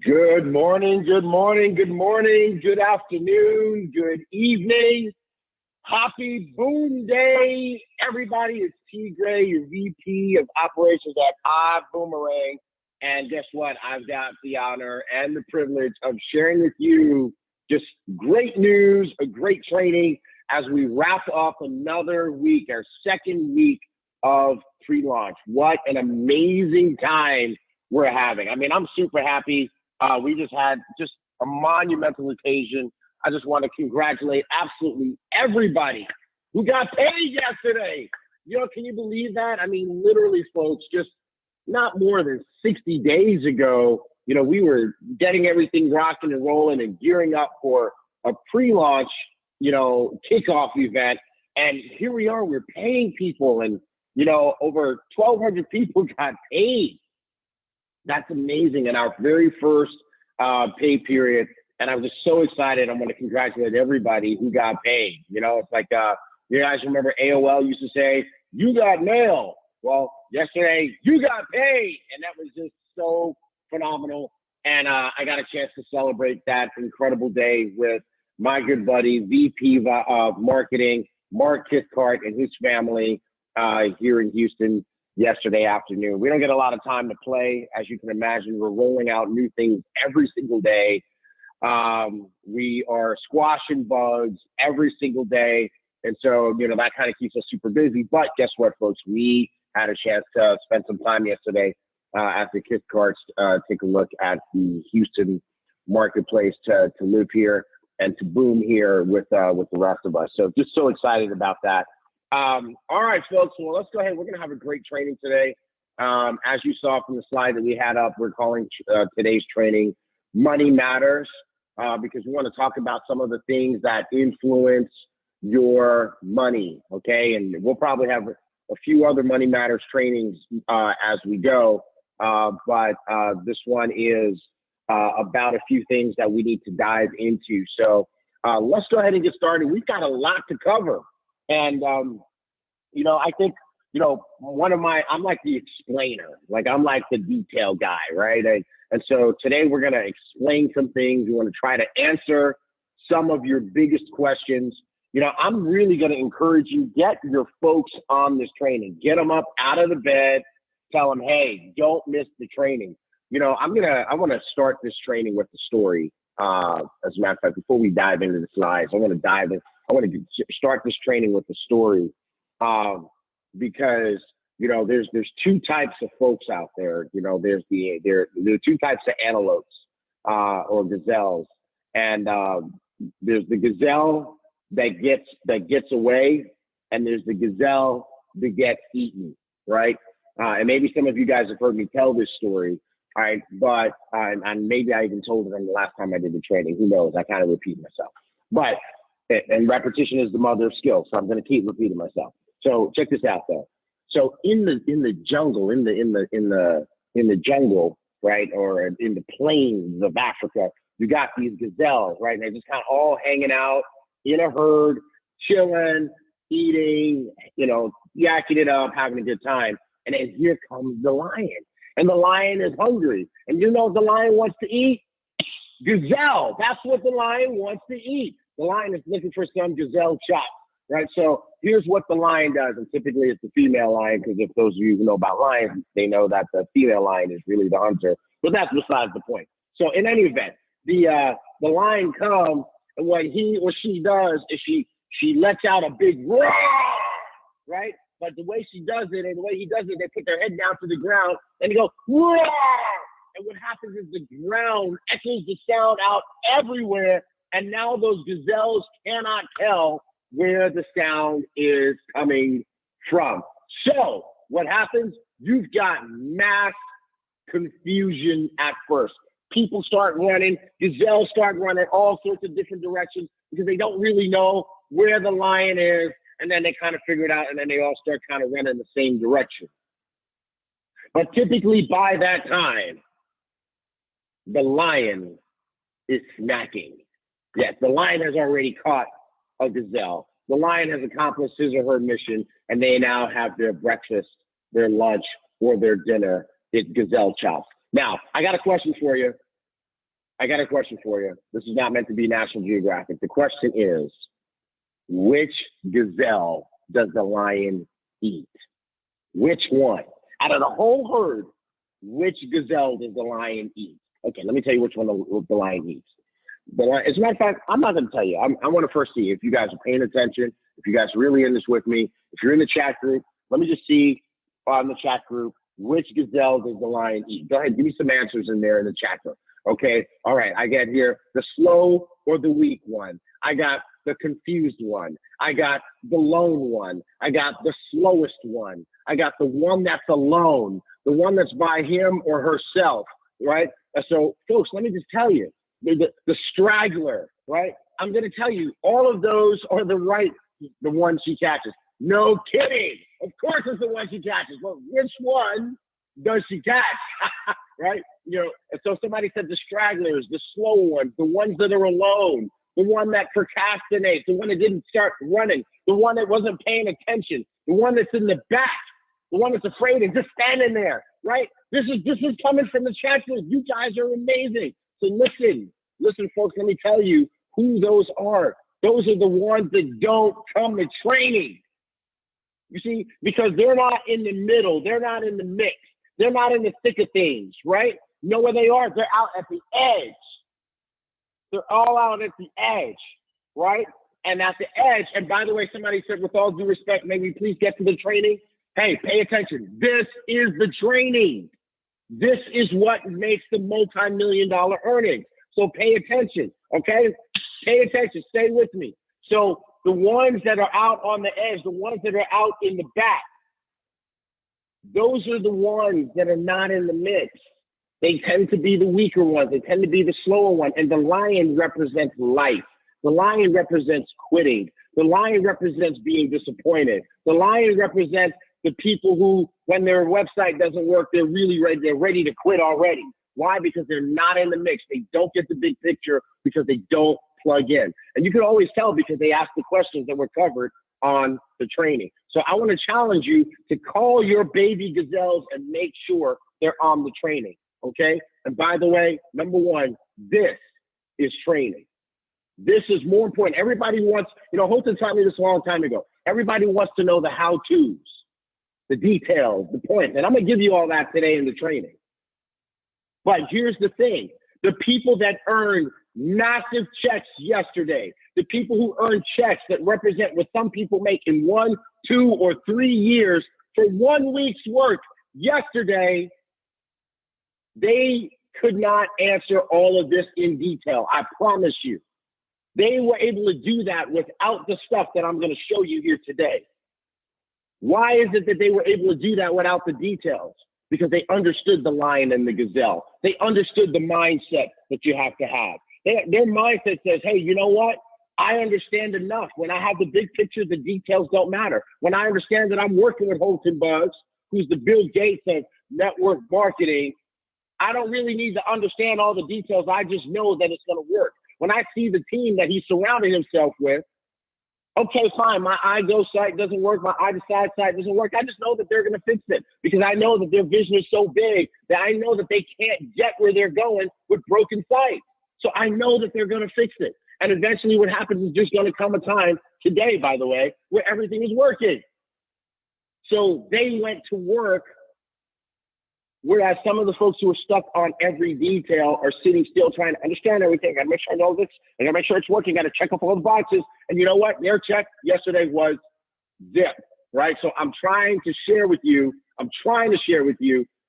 Good morning, good morning, good morning, good afternoon, good evening. Happy Boom Day, everybody. It's TGray, your VP of Operations at iBoomerang. And guess what? I've got the honor and the privilege of sharing with you just great news, a great training as we wrap up another week, our second week of pre-launch. What an amazing time we're having. I mean, I'm super happy. We just had just a monumental occasion. I just want to congratulate absolutely everybody who got paid yesterday. You know, can you believe that? I mean, literally, folks, just not more than 60 days ago, you know, we were getting everything rocking and rolling and gearing up for a pre-launch, you know, kickoff event. And here we are, we're paying people, and, you know, over 1,200 people got paid. That's amazing. And our very first pay period. And I was just so excited. I'm going to congratulate everybody who got paid. You know, it's like, you guys remember AOL used to say, you got mail. Well, yesterday, you got paid. And that was just so phenomenal. And I got a chance to celebrate that incredible day with my good buddy, VP of Marketing, Mark Kithcart, and his family here in Houston yesterday afternoon. We don't get a lot of time to play. As you can imagine, we're rolling out new things every single day. We are squashing bugs every single day. And so, you know, that kind of keeps us super busy. But guess what, folks? We had a chance to spend some time yesterday at the Kithcarts, take a look at the Houston marketplace to live here and to boom here with the rest of us. So just so excited about that. All right, folks, well, let's go ahead. We're going to have a great training today. As you saw from the slide that we had up, we're calling today's training Money Matters, because we want to talk about some of the things that influence your money, okay? And we'll probably have a few other Money Matters trainings as we go, but this one is about a few things that we need to dive into. So let's go ahead and get started. We've got a lot to cover. And, you know, I think, you know, I'm like the explainer, like I'm like the detail guy, right? And so today we're going to explain some things. We want to try to answer some of your biggest questions. You know, I'm really going to encourage you, get your folks on this training, get them up out of the bed, tell them, hey, don't miss the training. You know, I want to start this training with the story. As a matter of fact, before we dive into the slides, I want to start this training with the story, because, you know, there's two types of folks out there. You know, there are two types of antelopes or gazelles, and there's the gazelle that gets away, and there's the gazelle that gets eaten, right? And maybe some of you guys have heard me tell this story. All right, but and maybe I even told it on the last time I did the training. Who knows? I kind of repeat myself, but and repetition is the mother of skill. So I'm going to keep repeating myself. So check this out, though. So in the jungle, in the jungle, right, or in the plains of Africa, you got these gazelles, right? And they're just kind of all hanging out in a herd, chilling, eating, you know, yakking it up, having a good time. And then here comes the lion. And the lion is hungry. And you know what the lion wants to eat? Gazelle. That's what the lion wants to eat. The lion is looking for some gazelle chops, right? So here's what the lion does. And typically it's the female lion, because if those of you who know about lions, they know that the female lion is really the hunter. But that's besides the point. So in any event, the lion comes, and what he or she does is she lets out a big roar, right? But the way she does it and the way he does it, they put their head down to the ground and they go, roar! And what happens is the ground echoes the sound out everywhere. And now those gazelles cannot tell where the sound is coming from. So what happens? You've got mass confusion at first. People start running, gazelles start running all sorts of different directions because they don't really know where the lion is. And then they kind of figure it out, and then they all start kind of running the same direction. But typically by that time, the lion is snacking. Yes, the lion has already caught a gazelle. The lion has accomplished his or her mission, and they now have their breakfast, their lunch, or their dinner. It's gazelle chops. Now, I got a question for you. I got a question for you. This is not meant to be National Geographic. The question is, which gazelle does the lion eat? Which one? Out of the whole herd, which gazelle does the lion eat? Okay, let me tell you which one the lion eats. As a matter of fact, I'm not going to tell you. I want to first see if you guys are paying attention, if you guys are really in this with me. If you're in the chat group, let me just see on the chat group, which gazelle does the lion eat? Go ahead, give me some answers in there in the chat group. Okay, all right, I got here the slow or the weak one. I got the confused one. I got the lone one. I got the slowest one. I got the one that's alone, the one that's by him or herself, right? So, folks, let me just tell you, the straggler, right? I'm going to tell you, all of those are the ones she catches. No kidding. Of course it's the one she catches. Well, which one does she catch? Right? You know, and so somebody said the stragglers, the slow ones, the ones that are alone, the one that procrastinates, the one that didn't start running, the one that wasn't paying attention, the one that's in the back, the one that's afraid and just standing there, right? This is coming from the chat room. You guys are amazing. So listen, folks, let me tell you who those are. Those are the ones that don't come to training. You see, because they're not in the middle. They're not in the mix. They're not in the thick of things, right? You know where they are? They're out at the edge. They're all out at the edge, right? And at the edge, and by the way, somebody said, with all due respect, may we please get to the training? Hey, pay attention. This is the training. This is what makes the multi-million-dollar earnings. So pay attention, okay? Pay attention. Stay with me. So the ones that are out on the edge, the ones that are out in the back, those are the ones that are not in the mix. They tend to be the weaker ones. They tend to be the slower ones. And the lion represents life. The lion represents quitting. The lion represents being disappointed. The lion represents the people who, when their website doesn't work, they're really ready. They're ready to quit already. Why? Because they're not in the mix. They don't get the big picture because they don't plug in. And you can always tell because they ask the questions that were covered on the training. So I want to challenge you to call your baby gazelles and make sure they're on the training. Okay. And by the way, number one, this is training. This is more important. Everybody wants, Holton taught me this a long time ago. Everybody wants to know the how-tos, the details, the points. And I'm going to give you all that today in the training. But here's the thing. The people that earned massive checks yesterday, the people who earned checks that represent what some people make in 1, 2, or 3 years for 1 week's work yesterday, they could not answer all of this in detail. I promise you. They were able to do that without the stuff that I'm going to show you here today. Why is it that they were able to do that without the details? Because they understood the lion and the gazelle. They understood the mindset that you have to have. Their mindset says, hey, you know what? I understand enough. When I have the big picture, the details don't matter. When I understand that I'm working with Holton Buggs, who's the Bill Gates of network marketing, I don't really need to understand all the details. I just know that it's going to work. When I see the team that he surrounded himself with, okay, fine, my iGo site doesn't work, my iDecide site doesn't work. I just know that they're going to fix it because I know that their vision is so big that I know that they can't get where they're going with broken sites. So I know that they're going to fix it. And eventually what happens is there's going to come a time, today, by the way, where everything is working. So they went to work, whereas some of the folks who are stuck on every detail are sitting still trying to understand everything. I got to make sure I know this. I got to make sure it's working. I got to check off all the boxes. And you know what? Their check yesterday was zip, right? So I'm trying to share with you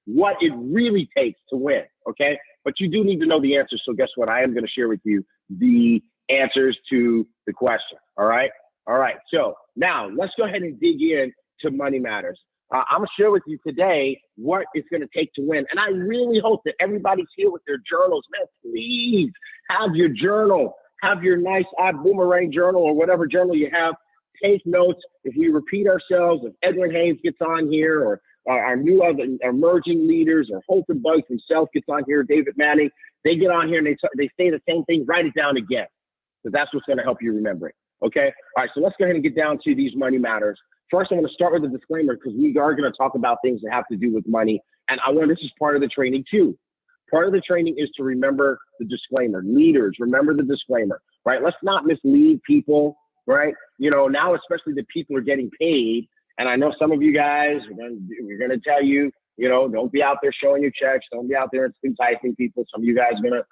what it really takes to win, okay? But you do need to know the answers. So guess what? I am going to share with you the answers to the question, all right? All right, so now let's go ahead and dig in to Money Matters. I'm going to share with you today what it's going to take to win. And I really hope that everybody's here with their journals. Man, please have your journal. Have your nice boomerang journal or whatever journal you have. Take notes. If we repeat ourselves, if Edwin Haynes gets on here or our new other emerging leaders or Holton Buggs himself gets on here, David Manning, they get on here and they say the same thing, write it down again. Because that's what's going to help you remember it. Okay? All right, so let's go ahead and get down to these Money Matters. First, I'm going to start with a disclaimer because we are going to talk about things that have to do with money. And this is part of the training too. Part of the training is to remember the disclaimer. Leaders, remember the disclaimer, right? Let's not mislead people, right? You know, now especially that people are getting paid, and I know some of you guys, we're going to tell you, you know, don't be out there showing your checks. Don't be out there enticing people. Some of you guys are going to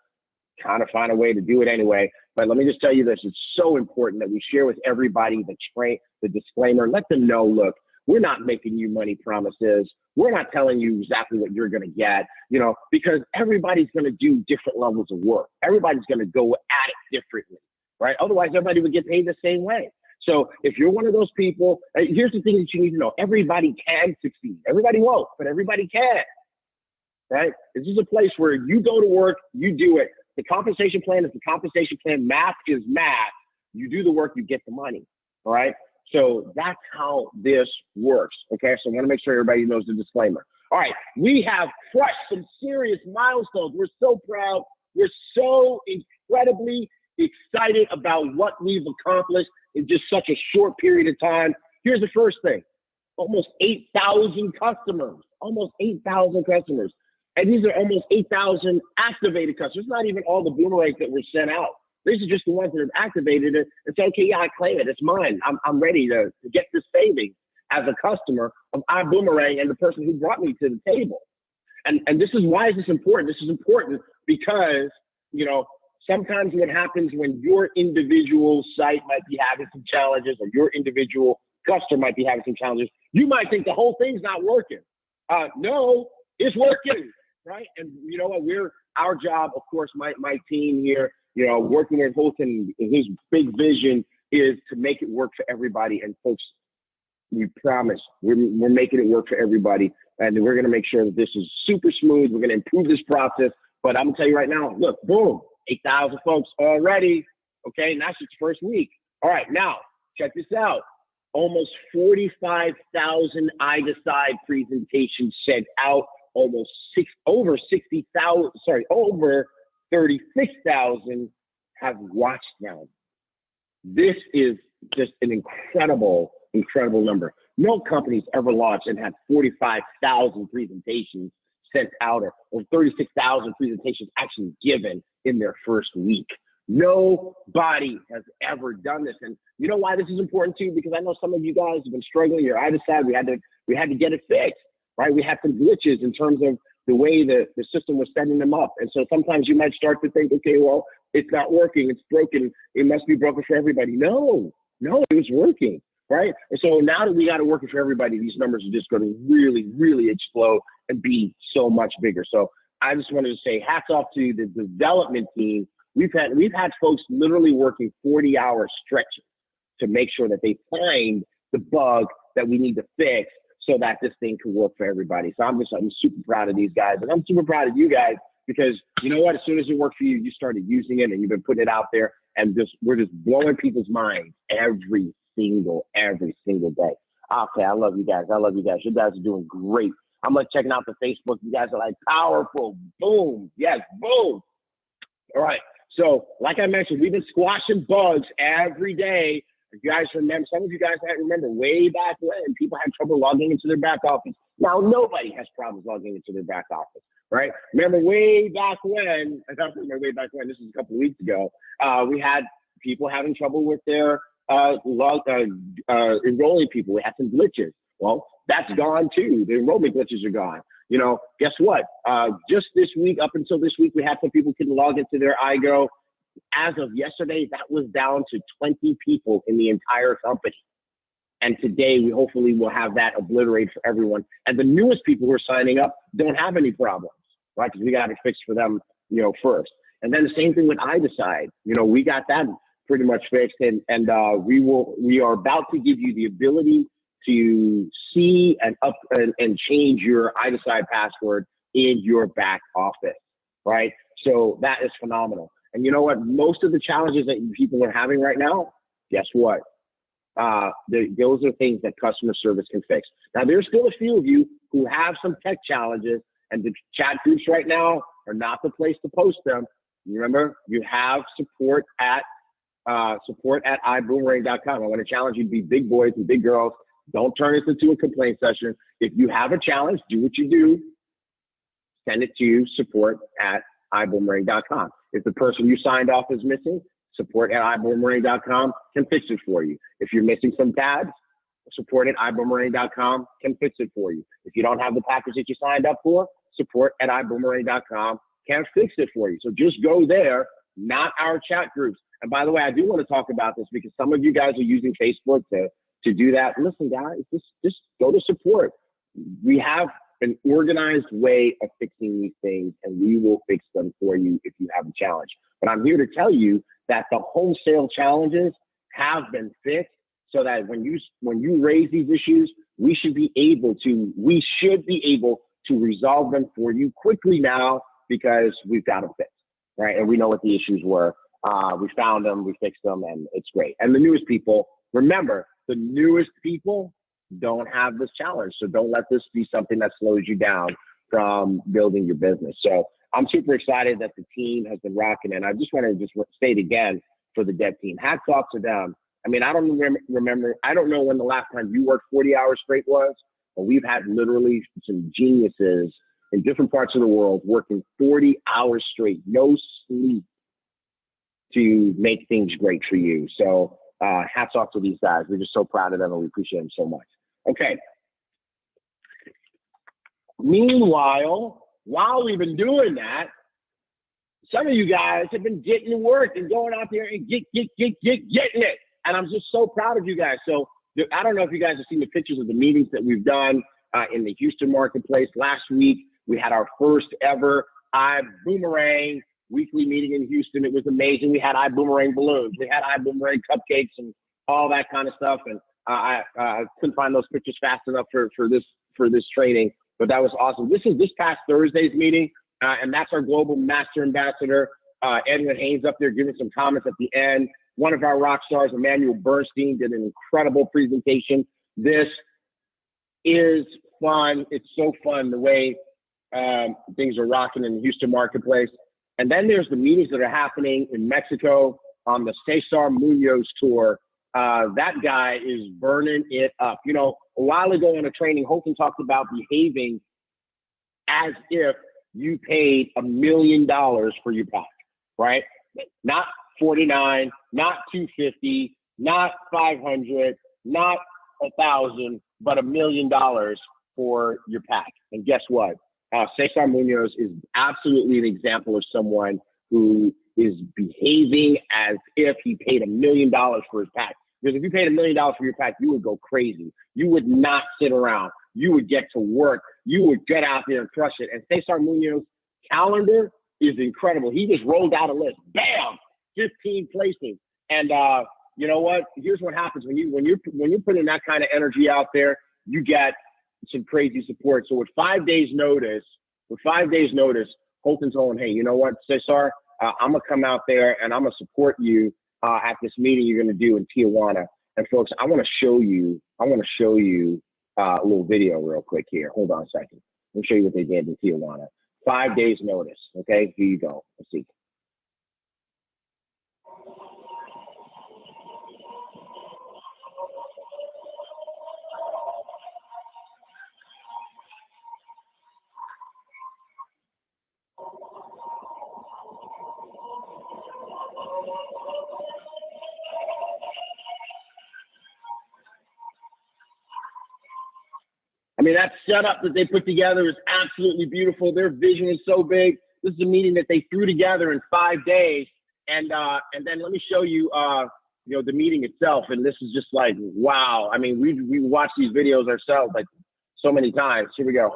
kind of find a way to do it anyway. But let me just tell you this. It's so important that we share with everybody the disclaimer. Let them know, look, we're not making you money promises. We're not telling you exactly what you're going to get, you know, because everybody's going to do different levels of work. Everybody's going to go at it differently, right? Otherwise, everybody would get paid the same way. So if you're one of those people, here's the thing that you need to know. Everybody can succeed. Everybody won't, but everybody can, right? This is a place where you go to work, you do it. The compensation plan is the compensation plan. Math is math. You do the work, you get the money, all right? So that's how this works, okay? So I want to make sure everybody knows the disclaimer. All right, we have crushed some serious milestones. We're so proud. We're so incredibly excited about what we've accomplished in just such a short period of time. Here's the first thing. Almost 8,000 customers. Almost 8,000 customers. And these are almost 8,000 activated customers. Not even all the boomerangs that were sent out. These are just the ones that have activated it and say, okay, yeah, I claim it. It's mine. I'm ready to get this savings as a customer of iBoomerang and the person who brought me to the table. And this is why is this important? This is important because, you know, sometimes what happens when your individual site might be having some challenges or your individual customer might be having some challenges, you might think the whole thing's not working. No, it's working, right? And you know what? Our job, of course, my team here, you know, working with Holton, his big vision is to make it work for everybody. And folks, we promise we're making it work for everybody. And we're going to make sure that this is super smooth. We're going to improve this process. But I'm going to tell you right now, look, boom, 8,000 folks already. Okay, and that's its first week. All right, now, check this out. Almost 45,000 iDecide presentations sent out. Over 36,000 have watched now. This is just an incredible number. No company's ever launched and had 45,000 presentations sent out or 36,000 presentations actually given in their first week. Nobody has ever done this. And you know why this is important too? Because I know some of you guys have been struggling. Your iDecide, we had to get it fixed, right? We had some glitches in terms of the way the system was setting them up. And so sometimes you might start to think, okay, well, it's not working, it's broken, it must be broken for everybody. No, it was working, right? And so now that we got it working for everybody, these numbers are just going to really, really explode and be so much bigger. So I just wanted to say hats off to the development team. We've had folks literally working 40-hour stretches to make sure that they find the bug that we need to fix so that this thing can work for everybody. So I'm super proud of these guys, and I'm super proud of you guys because you know what? As soon as it worked for you, you started using it and you've been putting it out there, and we're just blowing people's minds every single day. Okay, I love you guys. You guys are doing great. I'm like checking out the Facebook. You guys are like powerful. Boom. Yes, boom. All right. So like I mentioned, we've been squashing bugs every day. You guys remember, some of you guys might remember way back when people had trouble logging into their back office. Now nobody has problems logging into their back office, right? Remember way back when, I don't remember way back when, this is a couple of weeks ago, we had people having trouble with their enrolling people. We had some glitches. Well, that's gone too. The enrollment glitches are gone. You know, guess what? Just this week, up until this week, we had some people couldn't log into their iGo. As of yesterday, that was down to 20 people in the entire company. And today, we hopefully will have that obliterated for everyone. And the newest people who are signing up don't have any problems, right? Because we got it fixed for them, you know, first. And then the same thing with iDecide. You know, we got that pretty much fixed. And we are about to give you the ability to see and change your iDecide password in your back office, right? So that is phenomenal. And you know what? Most of the challenges that people are having right now, guess what? Those are things that customer service can fix. Now, there's still a few of you who have some tech challenges, and the chat groups right now are not the place to post them. You remember, you have support at iboomerang.com. I want to challenge you to be big boys and big girls. Don't turn this into a complaint session. If you have a challenge, do what you do. send it to support@iboomerang.com. If the person you signed off is missing, support@iboomerang.com can fix it for you. If you're missing some tabs, support@iboomerang.com can fix it for you. If you don't have the package that you signed up for, support@iboomerang.com can fix it for you. So just go there, not our chat groups. And by the way, I do want to talk about this because some of you guys are using Facebook to do that. Listen, guys, just go to support. We have an organized way of fixing these things, and we will fix them for you if you have a challenge. But I'm here to tell you that the wholesale challenges have been fixed so that when you raise these issues, we should be able to resolve them for you quickly now because we've got them fixed, right? And we know what the issues were. We found them, we fixed them, and it's great. And the newest people, remember, the newest people don't have this challenge. So don't let this be something that slows you down from building your business. So I'm super excited that the team has been rocking. And I just want to say it again for the dev team. Hats off to them. I mean, I don't remember, I don't know when the last time you worked 40 hours straight was, but we've had literally some geniuses in different parts of the world working 40 hours straight, no sleep, to make things great for you. So hats off to these guys. We're just so proud of them and we appreciate them so much. Okay. Meanwhile, while we've been doing that, some of you guys have been getting to work and going out there and getting it. And I'm just so proud of you guys. So I don't know if you guys have seen the pictures of the meetings that we've done in the Houston marketplace. Last week, we had our first ever iBoomerang weekly meeting in Houston. It was amazing. We had iBoomerang balloons. We had iBoomerang cupcakes and all that kind of stuff. And I couldn't find those pictures fast enough for this training, but that was awesome. This is this past Thursday's meeting, and that's our global master ambassador, Edwin Haynes, up there giving some comments at the end. One of our rock stars, Emmanuel Bernstein, did an incredible presentation. This is fun. It's so fun the way things are rocking in the Houston marketplace. And then there's the meetings that are happening in Mexico on the Cesar Munoz tour. That guy is burning it up. You know, a while ago in a training, Holton talked about behaving as if you paid $1 million for your pack, right? Not 49, not 250, not 500, not 1,000, but $1 million for your pack. And guess what? Cesar Munoz is absolutely an example of someone who is behaving as if he paid $1 million for his pack. Because if you paid $1 million for your pack, you would go crazy. You would not sit around. You would get to work. You would get out there and crush it. And Cesar Munoz's calendar is incredible. He just rolled out a list. Bam! 15 places. And you know what? Here's what happens when you're putting that kind of energy out there, you get some crazy support. So with 5 days notice, Holton told him, hey, you know what, Cesar, I'm gonna come out there and I'm gonna support you at this meeting you're gonna do in Tijuana. And folks, I want to show you a little video real quick here. Hold on a second. Let me show you what they did in Tijuana. 5 days notice. Okay, here you go. Let's see. I mean, that setup that they put together is absolutely beautiful. Their vision is so big. This is a meeting that they threw together in 5 days. And then let me show you, the meeting itself. And this is just like, wow. I mean, we watched these videos ourselves like so many times. Here we go.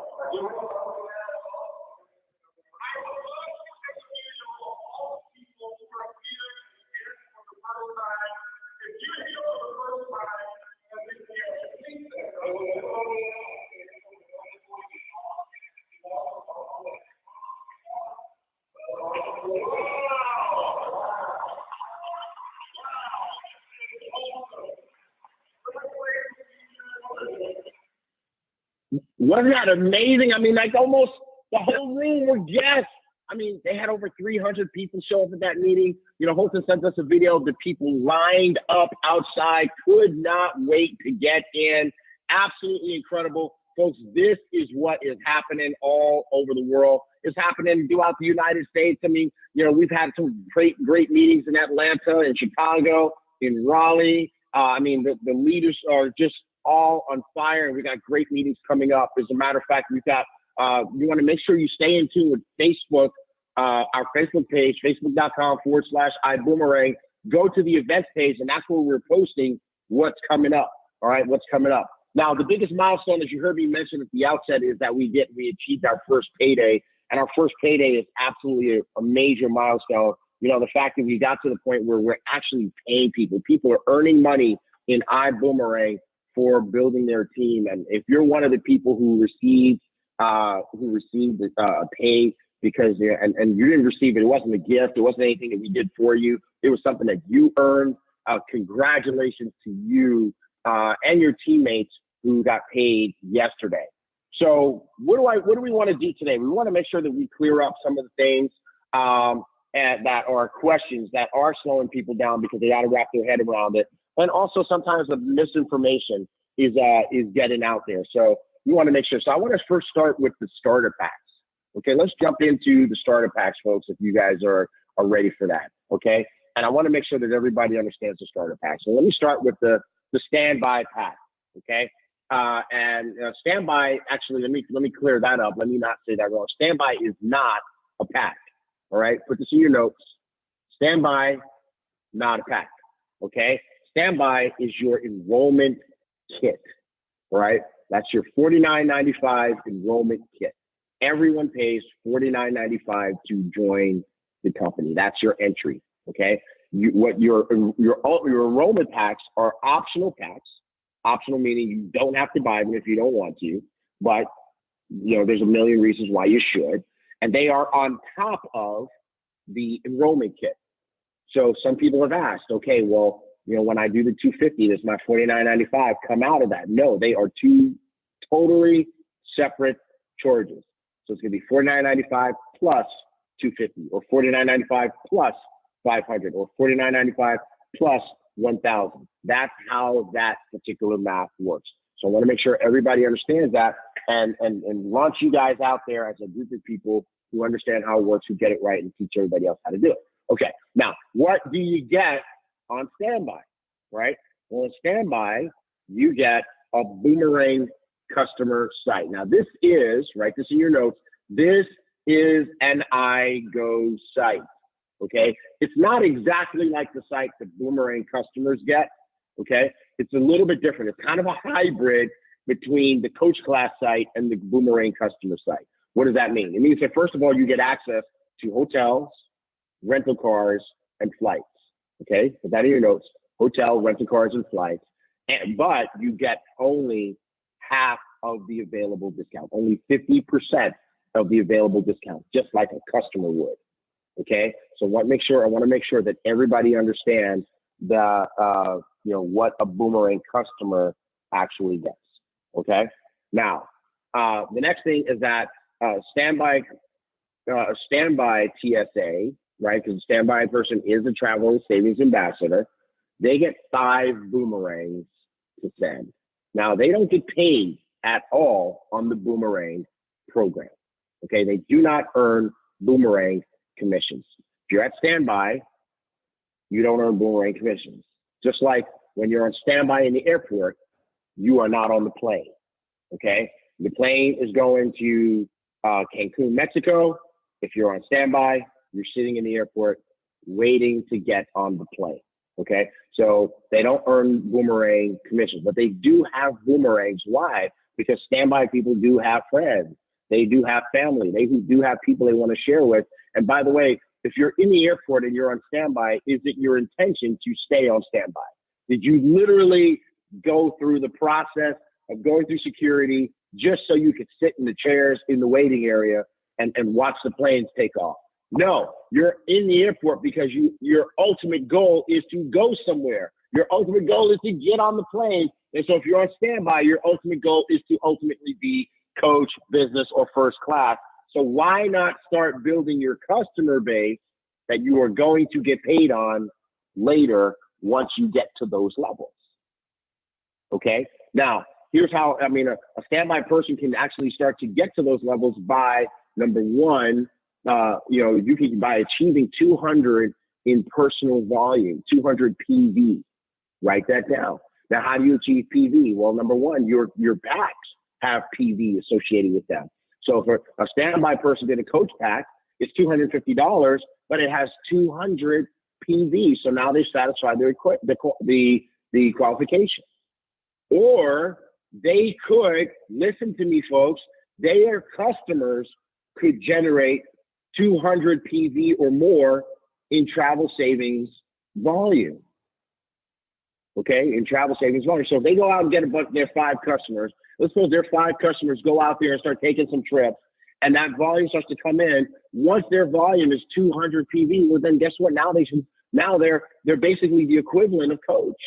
Wasn't that amazing? I mean, like almost the whole room were guests. I mean, they had over 300 people show up at that meeting. You know, Holton sent us a video of the people lined up outside, could not wait to get in. Absolutely incredible. Folks, this is what is happening all over the world. is happening throughout the United States. I mean, we've had some great meetings in Atlanta, in Chicago, in Raleigh. I mean, the leaders are just all on fire, and we got great meetings coming up. As a matter of fact, we've got, you want to make sure you stay in tune with Facebook, our Facebook page, facebook.com/iBoomerang. Go to the events page, and that's where we're posting what's coming up. All right, what's coming up. Now, the biggest milestone, as you heard me mention at the outset, is that we achieved our first payday, and our first payday is absolutely a major milestone. The fact that we got to the point where we're actually paying people. People are earning money in iBoomerang for building their team. And if you're one of the people who received pay because and you didn't receive it, it wasn't a gift, it wasn't anything that we did for you. It was something that you earned. Congratulations to you and your teammates who got paid yesterday. So what do we want to do today? We want to make sure that we clear up some of the things and that are questions that are slowing people down because they got to wrap their head around it. And also sometimes the misinformation is getting out there. So we want to make sure. So I want to first start with the starter packs. Okay, let's jump into the starter packs, folks, if you guys are ready for that. Okay, and I want to make sure that everybody understands the starter pack. So let me start with the standby pack. Okay, and standby, actually, let me clear that up. Let me not say that wrong. Standby is not a pack. All right, put this in your notes. Standby, not a pack. Okay, standby is your enrollment kit. All right, that's your $49.95 enrollment kit. Everyone pays $49.95 to join the company. That's your entry. Okay, your enrollment packs are optional packs. Optional meaning you don't have to buy them if you don't want to, but there's a million reasons why you should. And they are on top of the enrollment kit. So some people have asked, okay, well, when I do the 250, does my $49.95 come out of that? No, they are two totally separate charges. So it's going to be $49.95 plus 250, or $49.95 plus 500, or $49.95 plus 1,000. That's how that particular math works. So I want to make sure everybody understands that and launch you guys out there as a group of people who understand how it works, who get it right, and teach everybody else how to do it. Okay, now, what do you get on standby, right? Well, on standby, you get a Boomerang customer site. Now, this is, write this in your notes, this is an iGo site, okay? It's not exactly like the site that Boomerang customers get, okay? It's a little bit different. It's kind of a hybrid between the Coach Class site and the Boomerang customer site. What does that mean? It means that, first of all, you get access to hotels, rental cars, and flights, okay? Put that in your notes, hotel, rental cars, and flights. But you get only half of the available discount, only 50% of the available discount, just like a customer would, okay? So I want to make sure that everybody understands what a Boomerang customer actually gets, okay? Now, the next thing is that standby TSA, right? Because a standby person is a travel and savings ambassador. They get 5 boomerangs to send. Now, they don't get paid at all on the Boomerang program, okay? They do not earn Boomerang commissions. If you're at standby, you don't earn Boomerang commissions. Just like when you're on standby in the airport, you are not on the plane, okay? The plane is going to Cancun, Mexico. If you're on standby, you're sitting in the airport waiting to get on the plane, okay? So they don't earn Boomerang commissions, but they do have boomerangs. Why? Because standby people do have friends. They do have family. They do have people they want to share with. And by the way, if you're in the airport and you're on standby, is it your intention to stay on standby? Did you literally go through the process of going through security just so you could sit in the chairs in the waiting area and watch the planes take off? No, you're in the airport because your ultimate goal is to go somewhere. Your ultimate goal is to get on the plane. And so if you're on standby, your ultimate goal is to ultimately be coach, business, or first class. So why not start building your customer base that you are going to get paid on later once you get to those levels? Okay, now here's how, a standby person can actually start to get to those levels by number one, you can, by achieving 200 in personal volume, 200 PV, write that down. Now, how do you achieve PV? Well, number one, your packs have PV associated with them. So if a standby person did a coach pack, it's $250, but it has 200 PV. So now they satisfy the qualification. Or they could, listen to me, folks, their customers could generate 200 PV or more in travel savings volume. Okay, in travel savings volume. So if they go out and get their 5 customers, let's suppose their 5 customers go out there and start taking some trips, and that volume starts to come in. Once their volume is 200 PV, well, then guess what? Now they're basically the equivalent of coach,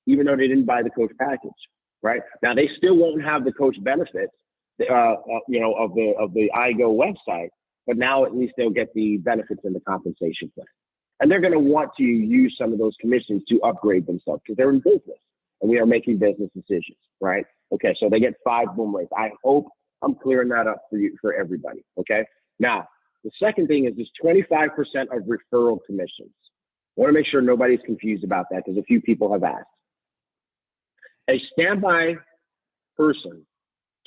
even though they didn't buy the coach package, right? Now they still won't have the coach benefits, of the iGo website, but now at least they'll get the benefits and the compensation plan. And they're going to want to use some of those commissions to upgrade themselves because they're in business and we are making business decisions, right? Okay, so they get 5 boomerangs. I hope I'm clearing that up for everybody, okay? Now, the second thing is this 25% of referral commissions. I want to make sure nobody's confused about that because a few people have asked. A standby person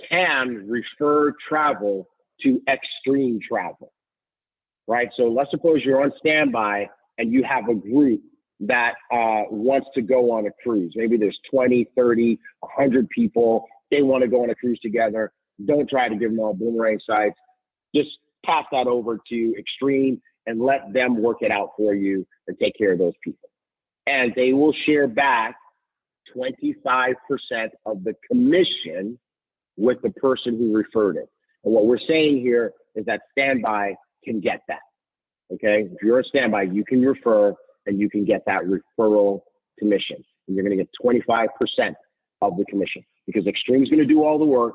can refer travel to extreme travel, right? So let's suppose you're on standby and you have a group that wants to go on a cruise. Maybe there's 20, 30, 100 people. They want to go on a cruise together. Don't try to give them all boomerang sites. Just pass that over to Extreme and let them work it out for you and take care of those people. And they will share back 25% of the commission with the person who referred it. And what we're saying here is that standby can get that, okay? If you're a standby, you can refer and you can get that referral commission. And you're gonna get 25% of the commission because Extreme's gonna do all the work.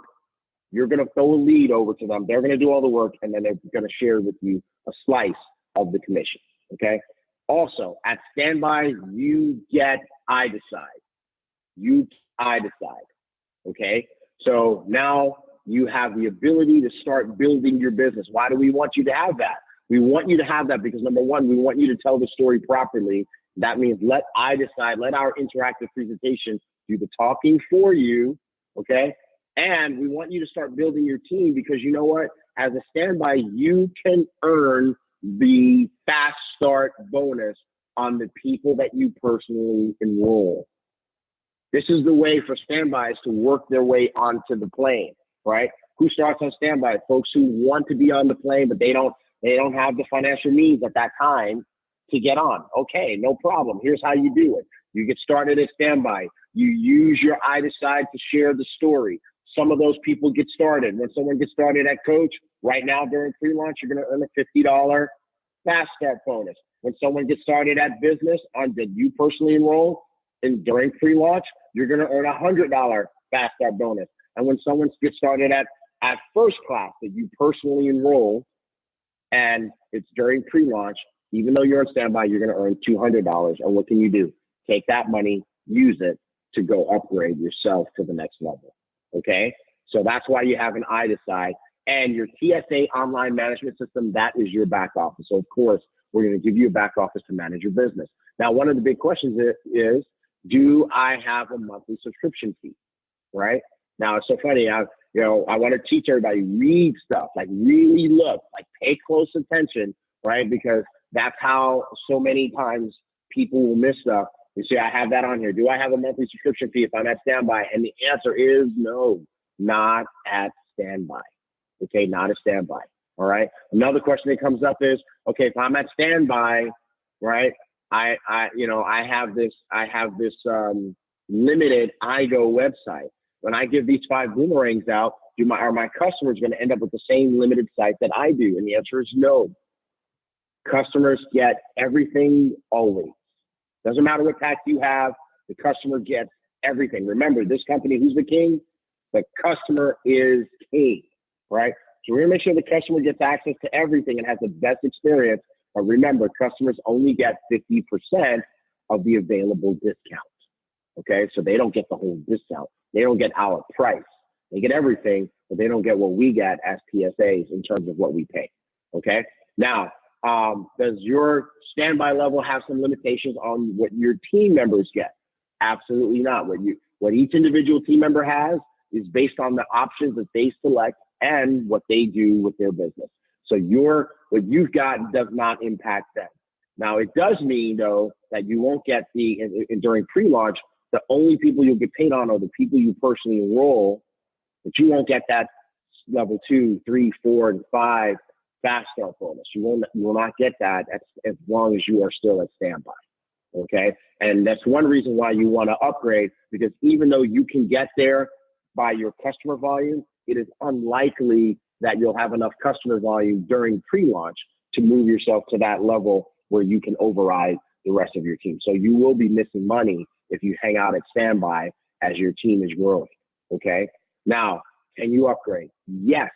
You're gonna throw a lead over to them. They're gonna do all the work and then they're gonna share with you a slice of the commission, okay? Also, at standby, you get I decide. Okay? So now you have the ability to start building your business. Why do we want you to have that? We want you to have that because number one, we want you to tell the story properly. That means let I decide, let our interactive presentation do the talking for you, okay? And we want you to start building your team because you know what? As a standby, you can earn the fast start bonus on the people that you personally enroll. This is the way for standbys to work their way onto the plane, right? Who starts on standby? Folks who want to be on the plane, but they don't have the financial means at that time to get on. Okay, no problem. Here's how you do it. You get started at standby. You use your I decide to share the story. Some of those people get started. When someone gets started at coach, right now during pre-launch, you're going to earn a $50 fast start bonus. When someone gets started at business that you personally enroll, and during pre-launch, you're going to earn a $100 fast start bonus. And when someone gets started at first class that you personally enroll, and it's during pre-launch, even though you're on standby, you're going to earn $200. And what can you do? Take that money, use it to go upgrade yourself to the next level. Okay? So that's why you have an I decide. And your TSA online management system, that is your back office. So of course, we're going to give you a back office to manage your business. Now, one of the big questions is do I have a monthly subscription fee, right? Now, it's so funny. I want to teach everybody, read stuff, like really look, like pay close attention, right? Because that's how so many times people will miss stuff. You see, I have that on here. Do I have a monthly subscription fee if I'm at standby? And the answer is no, not at standby. Okay, not at standby. All right. Another question that comes up is, okay, if I'm at standby, right? I have this limited iGo website. When I give these 5 boomerangs out, are my customers going to end up with the same limited site that I do? And the answer is no. Customers get everything always. Doesn't matter what pack you have, the customer gets everything. Remember, this company, who's the king? The customer is king, right? So we're going to make sure the customer gets access to everything and has the best experience. But remember, customers only get 50% of the available discount. Okay, so they don't get the whole discount. They don't get our price. They get everything, but they don't get what we get as PSAs in terms of what we pay. Okay. Now, does your standby level have some limitations on what your team members get? Absolutely not. What each individual team member has is based on the options that they select and what they do with their business. So what you've got does not impact them. Now, it does mean, though, that you won't get during pre-launch, the only people you'll get paid on are the people you personally enroll, but you won't get that level 2, 3, 4, and 5 fast start bonus. You will not get that as long as you are still at standby. Okay. And that's one reason why you want to upgrade, because even though you can get there by your customer volume, it is unlikely that you'll have enough customer volume during pre-launch to move yourself to that level where you can override the rest of your team. So you will be missing money if you hang out at standby as your team is growing. Okay. Now, can you upgrade? Yes,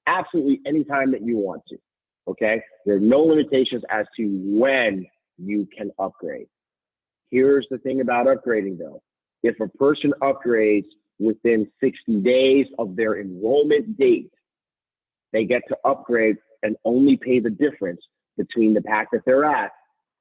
absolutely, anytime that you want to. Okay. There are no limitations as to when you can upgrade. Here's the thing about upgrading, though. If a person upgrades within 60 days of their enrollment date, they get to upgrade and only pay the difference between the pack that they're at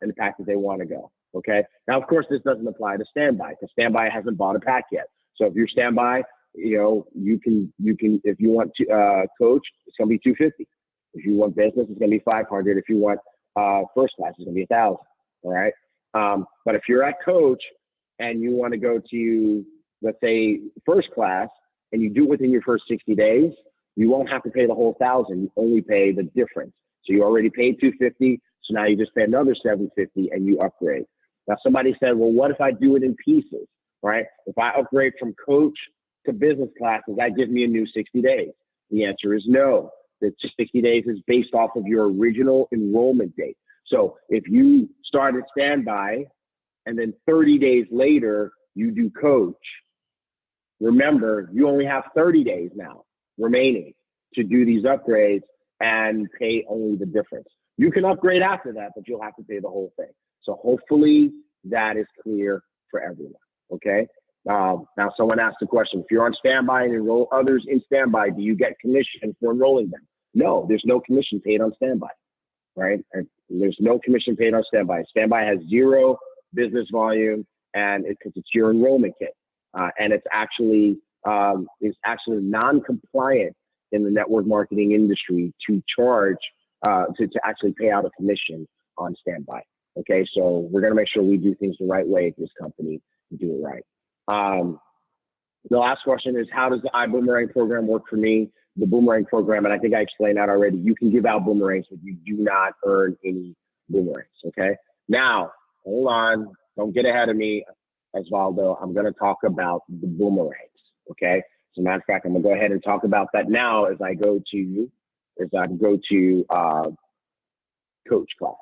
and the pack that they want to go. Okay. Now, of course, this doesn't apply to standby because standby hasn't bought a pack yet. So if you're standby, you can if you want to coach, it's going to be $250. If you want business, it's going to be $500. If you want first class, it's going to be $1,000. All right. But if you're at coach and you want to go to, let's say, first class, and you do it within your first 60 days, you won't have to pay the whole $1,000. You only pay the difference. So you already paid $250. So now you just pay another $750 and you upgrade. Now somebody said, well, what if I do it in pieces, right? If I upgrade from coach to business class, does that give me a new 60 days? The answer is no. The 60 days is based off of your original enrollment date. So if you start at standby and then 30 days later you do coach, remember, you only have 30 days now remaining to do these upgrades and pay only the difference. You can upgrade after that, but you'll have to pay the whole thing. So hopefully that is clear for everyone, okay? Now someone asked the question, if you're on standby and enroll others in standby, do you get commission for enrolling them? No, there's no commission paid on standby, right? And there's no commission paid on standby. Standby has zero business volume, and because it's your enrollment kit. And it's actually non-compliant in the network marketing industry to charge, to actually pay out a commission on standby. Okay, so we're gonna make sure we do things the right way at this company and do it right. The last question is, how does the iBoomerang program work for me? The Boomerang program, and I think I explained that already, you can give out boomerangs, but you do not earn any boomerangs, okay? Now, hold on, don't get ahead of me, Osvaldo. I'm gonna talk about the boomerangs, okay? As a matter of fact, I'm gonna go ahead and talk about that now as I go to coach class,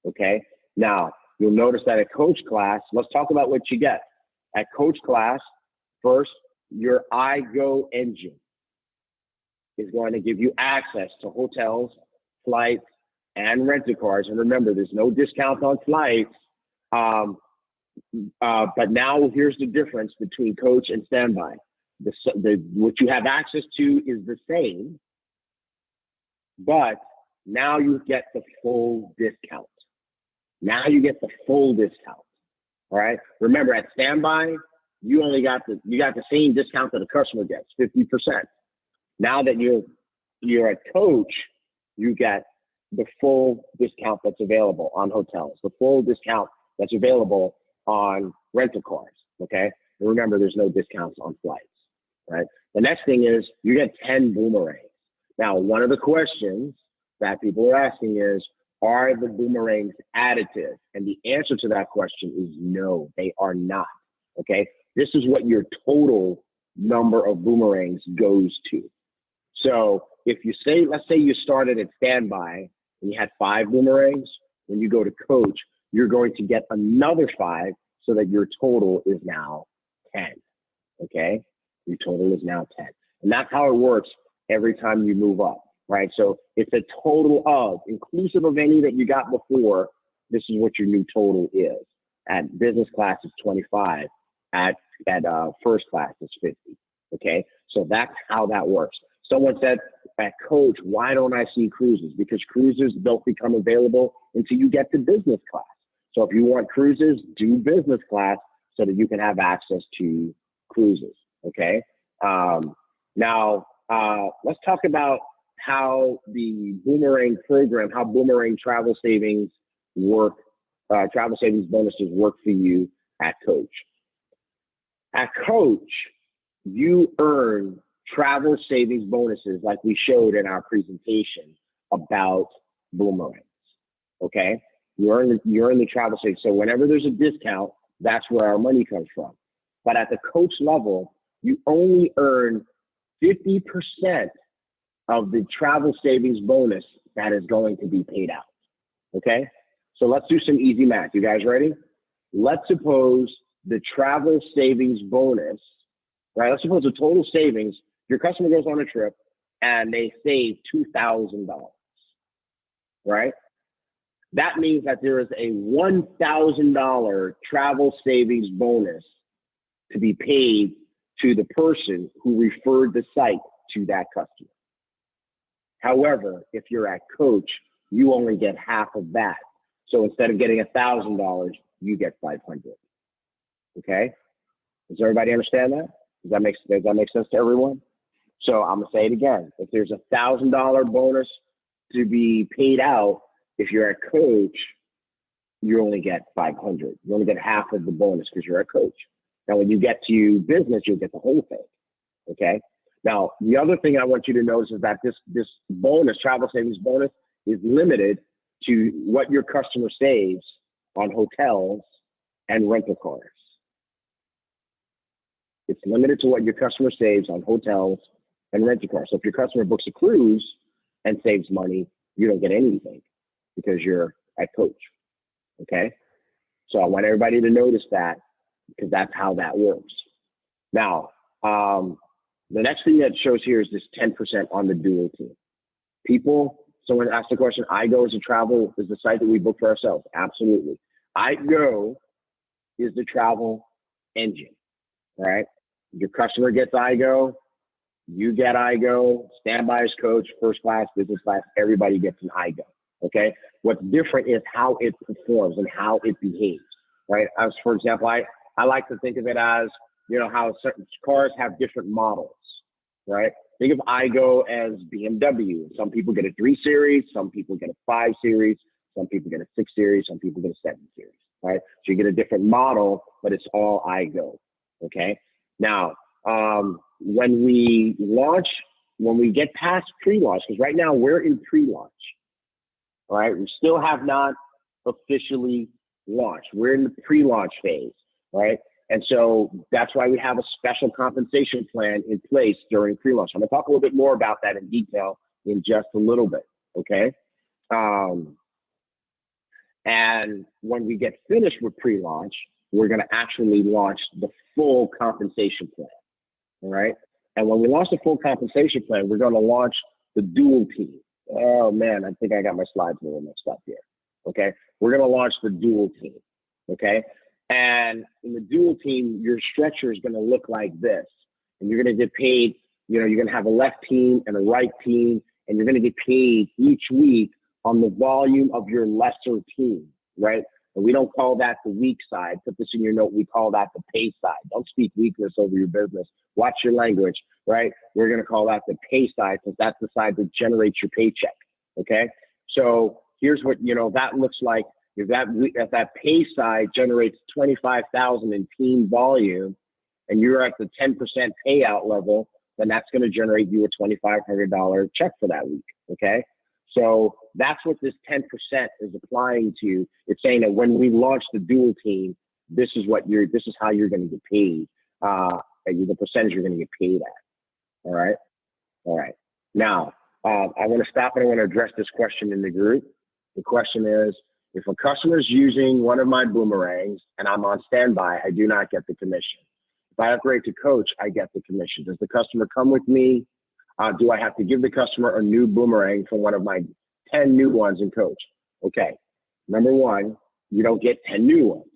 okay? Now, you'll notice that at coach class, let's talk about what you get. At coach class, first, your iGo engine is going to give you access to hotels, flights, and rental cars. And remember, there's no discount on flights. But now here's the difference between coach and standby. What you have access to is the same, but now you get the full discount. Now you get the full discount. All right. Remember, at standby, you only got the same discount that the customer gets, 50%. Now that you're at coach, you get the full discount that's available on hotels, the full discount that's available on rental cars. Okay. And remember, there's no discounts on flights. Right. The next thing is you get 10 boomerangs. Now, one of the questions that people are asking is, are the boomerangs additive? And the answer to that question is no, they are not. Okay. This is what your total number of boomerangs goes to. So if you say, let's say you started at standby and you had 5 boomerangs, when you go to coach, you're going to get another 5 so that your total is now 10. Okay. Your total is now 10. And that's how it works every time you move up, right? So it's a total of, inclusive of any that you got before, this is what your new total is. At business class, it's 25. At first class, it's 50. Okay. So that's how that works. Someone said at Coach, why don't I see cruises? Because cruises don't become available until you get to business class. So if you want cruises, do business class so that you can have access to cruises. Okay. Now, let's talk about how the Boomerang program, how Boomerang travel savings work, travel savings bonuses work for you at Coach. At Coach, you earn travel savings bonuses like we showed in our presentation about Boomerangs. Okay, you earn the travel savings. So whenever there's a discount, that's where our money comes from. But at the Coach level, you only earn 50% of the travel savings bonus that is going to be paid out. Okay, so let's do some easy math. You guys ready? Let's suppose the travel savings bonus, right? Let's suppose the total savings, your customer goes on a trip and they save $2,000, right? That means that there is a $1,000 travel savings bonus to be paid to the person who referred the site to that customer. However, if you're at Coach, you only get half of that. So instead of getting $1,000, you get $500. Okay? Does everybody understand that? Does that make sense to everyone? So I'm gonna say it again. If there's $1,000 bonus to be paid out, if you're at Coach, you only get $500. You only get half of the bonus because you're at Coach. Now, when you get to business, you'll get the whole thing. Okay. Now, the other thing I want you to notice is that this bonus, travel savings bonus, is limited to what your customer saves on hotels and rental cars. It's limited to what your customer saves on hotels and rental cars. So if your customer books a cruise and saves money, you don't get anything because you're at Coach. Okay. So I want everybody to notice that because that's how that works. Now, the next thing that shows here is this 10% on the dual team. Someone asked the question, iGo is the site that we book for ourselves. Absolutely. iGo is the travel engine, all right? Your customer gets iGo, you get iGo, standby is Coach, first class, business class, everybody gets an iGo, okay? What's different is how it performs and how it behaves, right? As for example, I like to think of it as, how certain cars have different models, right? Think of iGo as BMW. Some people get a 3 Series, some people get a 5 Series, some people get a 6 Series, some people get a 7 Series, right? So you get a different model, but it's all iGo, okay? Now, when we get past pre-launch, because right now we're in pre-launch, all right? We still have not officially launched. We're in the pre-launch phase, right? And so that's why we have a special compensation plan in place during pre-launch. I'm gonna talk a little bit more about that in detail in just a little bit, okay? And when we get finished with pre-launch, we're gonna actually launch the full compensation plan, all right? And when we launch the full compensation plan, we're gonna launch the dual team. Oh man, I think I got my slides a little mixed up here, okay? We're gonna launch the dual team, okay? And in the dual team, your structure is going to look like this. And you're going to get paid, you're going to have a left team and a right team, and you're going to get paid each week on the volume of your lesser team, right? And we don't call that the weak side. Put this in your note. We call that the pay side. Don't speak weakness over your business. Watch your language, right? We're going to call that the pay side because that's the side that generates your paycheck, okay? So here's what, that looks like. If that pay side generates 25,000 in team volume and you're at the 10% payout level, then that's going to generate you a $2,500 check for that week, okay? So that's what this 10% is applying to. It's saying that when we launch the dual team, this is how you're going to get paid, the percentage you're going to get paid at, all right? All right. Now, I want to stop and I want to address this question in the group. The question is, if a customer is using one of my Boomerangs and I'm on standby, I do not get the commission. If I upgrade to Coach, I get the commission. Does the customer come with me? Do I have to give the customer a new Boomerang from one of my 10 new ones in Coach? Okay. Number one, you don't get 10 new ones,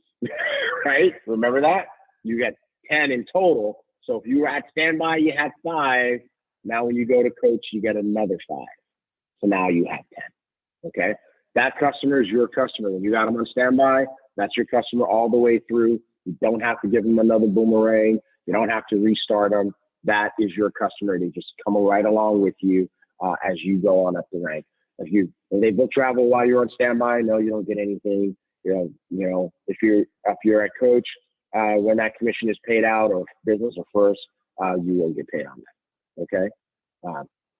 right? Remember that? You get 10 in total. So if you were at standby, you had 5. Now when you go to coach, you get another 5. So now you have 10. Okay. That customer is your customer. When you got them on standby, that's your customer all the way through. You don't have to give them another boomerang. You don't have to restart them. That is your customer. They just come right along with you as you go on up the rank. If they book travel while you're on standby, no, you don't get anything. You know, if you're at coach, when that commission is paid out, or business or first, you will get paid on that. Okay.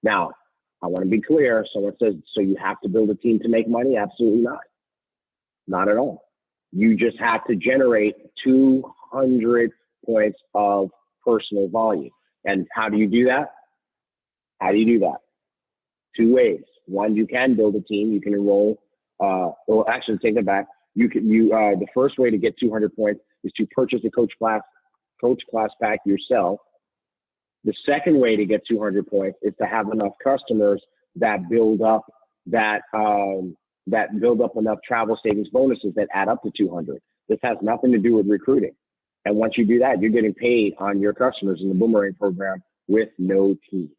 Now, I want to be clear. Someone says, so you have to build a team to make money? Absolutely not. Not at all. You just have to generate 200 points of personal volume. And how do you do that? How do you do that? 2 ways. One, you can build a team. You can enroll, or actually take it back. The first way to get 200 points is to purchase a coach class pack yourself. The second way to get 200 points is to have enough customers that build up enough travel savings bonuses that add up to 200. This has nothing to do with recruiting. And once you do that, you're getting paid on your customers in the boomerang program with no team.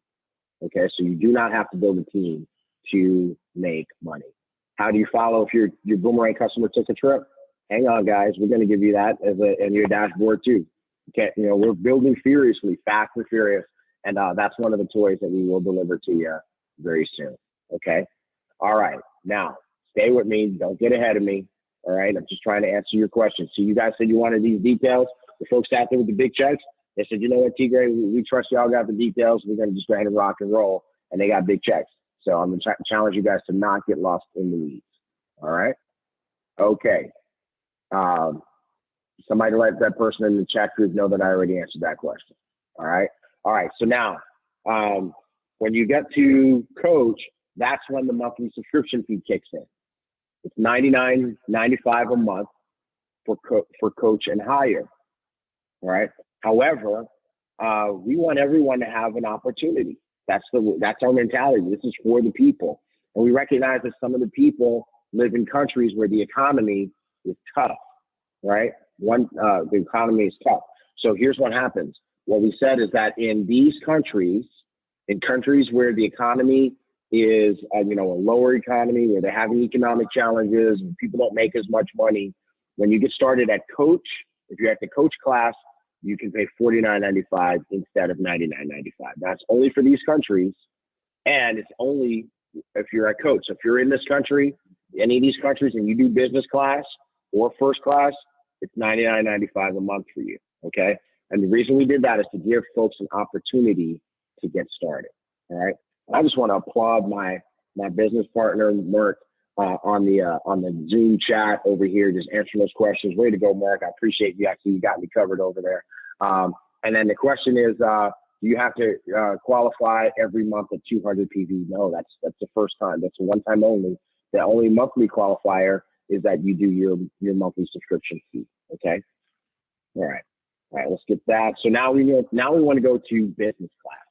Okay, so you do not have to build a team to make money. How do you follow if your boomerang customer took a trip? Hang on, guys. We're going to give you that in your dashboard too. Okay, we're building furiously, fast and furious, and that's one of the toys that we will deliver to you very soon. Okay. All right. Now, stay with me. Don't get ahead of me. All right. I'm just trying to answer your questions. So you guys said you wanted these details. The folks out there with the big checks, they said, you know what, TGray, we trust y'all got the details. We're going to just go ahead and rock and roll. And they got big checks. So I'm going to challenge you guys to not get lost in the weeds. All right. Okay. Somebody let that person in the chat group know that I already answered that question. All right. All right. So now, when you get to coach, that's when the monthly subscription fee kicks in. It's $99.95 a month for coach and higher. All right. However, we want everyone to have an opportunity. That's our mentality. This is for the people. And we recognize that some of the people live in countries where the economy is tough, right? The economy is tough. So here's what happens. What we said is that in these countries, where the economy is, a lower economy, where they're having economic challenges, and people don't make as much money, when you get started at coach, if you're at the coach class, you can pay $49.95 instead of $99.95. That's only for these countries, and it's only if you're at coach. So if you're in this country, any of these countries, and you do business class or first class, it's $99.95 a month for you, okay? And the reason we did that is to give folks an opportunity to get started, all right? I just want to applaud my business partner, Mark, on the Zoom chat over here, just answering those questions. Way to go, Mark. I appreciate you. Actually, you got me covered over there. And then the question is, do you have to qualify every month at 200 PV? No, that's the first time. That's a one-time only. The only monthly qualifier is that you do your monthly subscription fee. Okay. All right. Let's get that. So now we want to go to business class.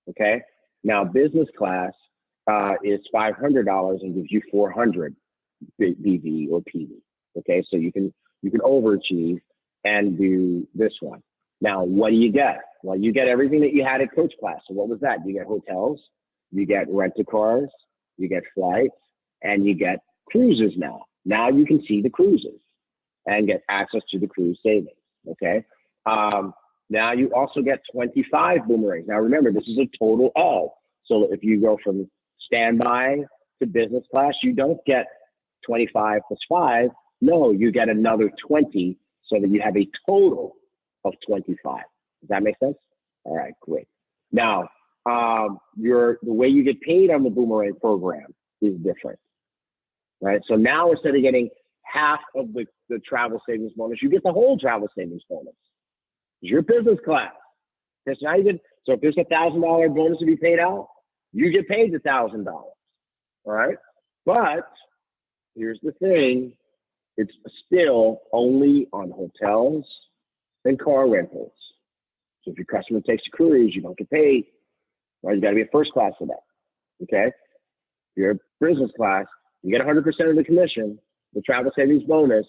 Okay. Now business class is $500 and gives you 400 BV or PV. Okay. So you can overachieve and do this one. Now, what do you get? Well, you get everything that you had at coach class. So what was that? You get hotels, you get rent-a-cars, you get flights, and you get cruises now. Now you can see the cruises and get access to the cruise savings, okay? Now you also get 25 boomerangs. Now remember, this is a total of. So if you go from standby to business class, you don't get 25 plus 5. No, you get another 20 so that you have a total of 25. Does that make sense? All right, great. Now, the way you get paid on the boomerang program is different, right? So now instead of getting half of the travel savings bonus, you get the whole travel savings bonus. It's your business class. So if there's a $1,000 bonus to be paid out, you get paid the $1,000. All right, but here's the thing: it's still only on hotels and car rentals. So if your customer takes a cruise, you don't get paid. Right? You got to be a first class for that. Okay. If you're a business class, you get 100% of the commission, the travel savings bonus,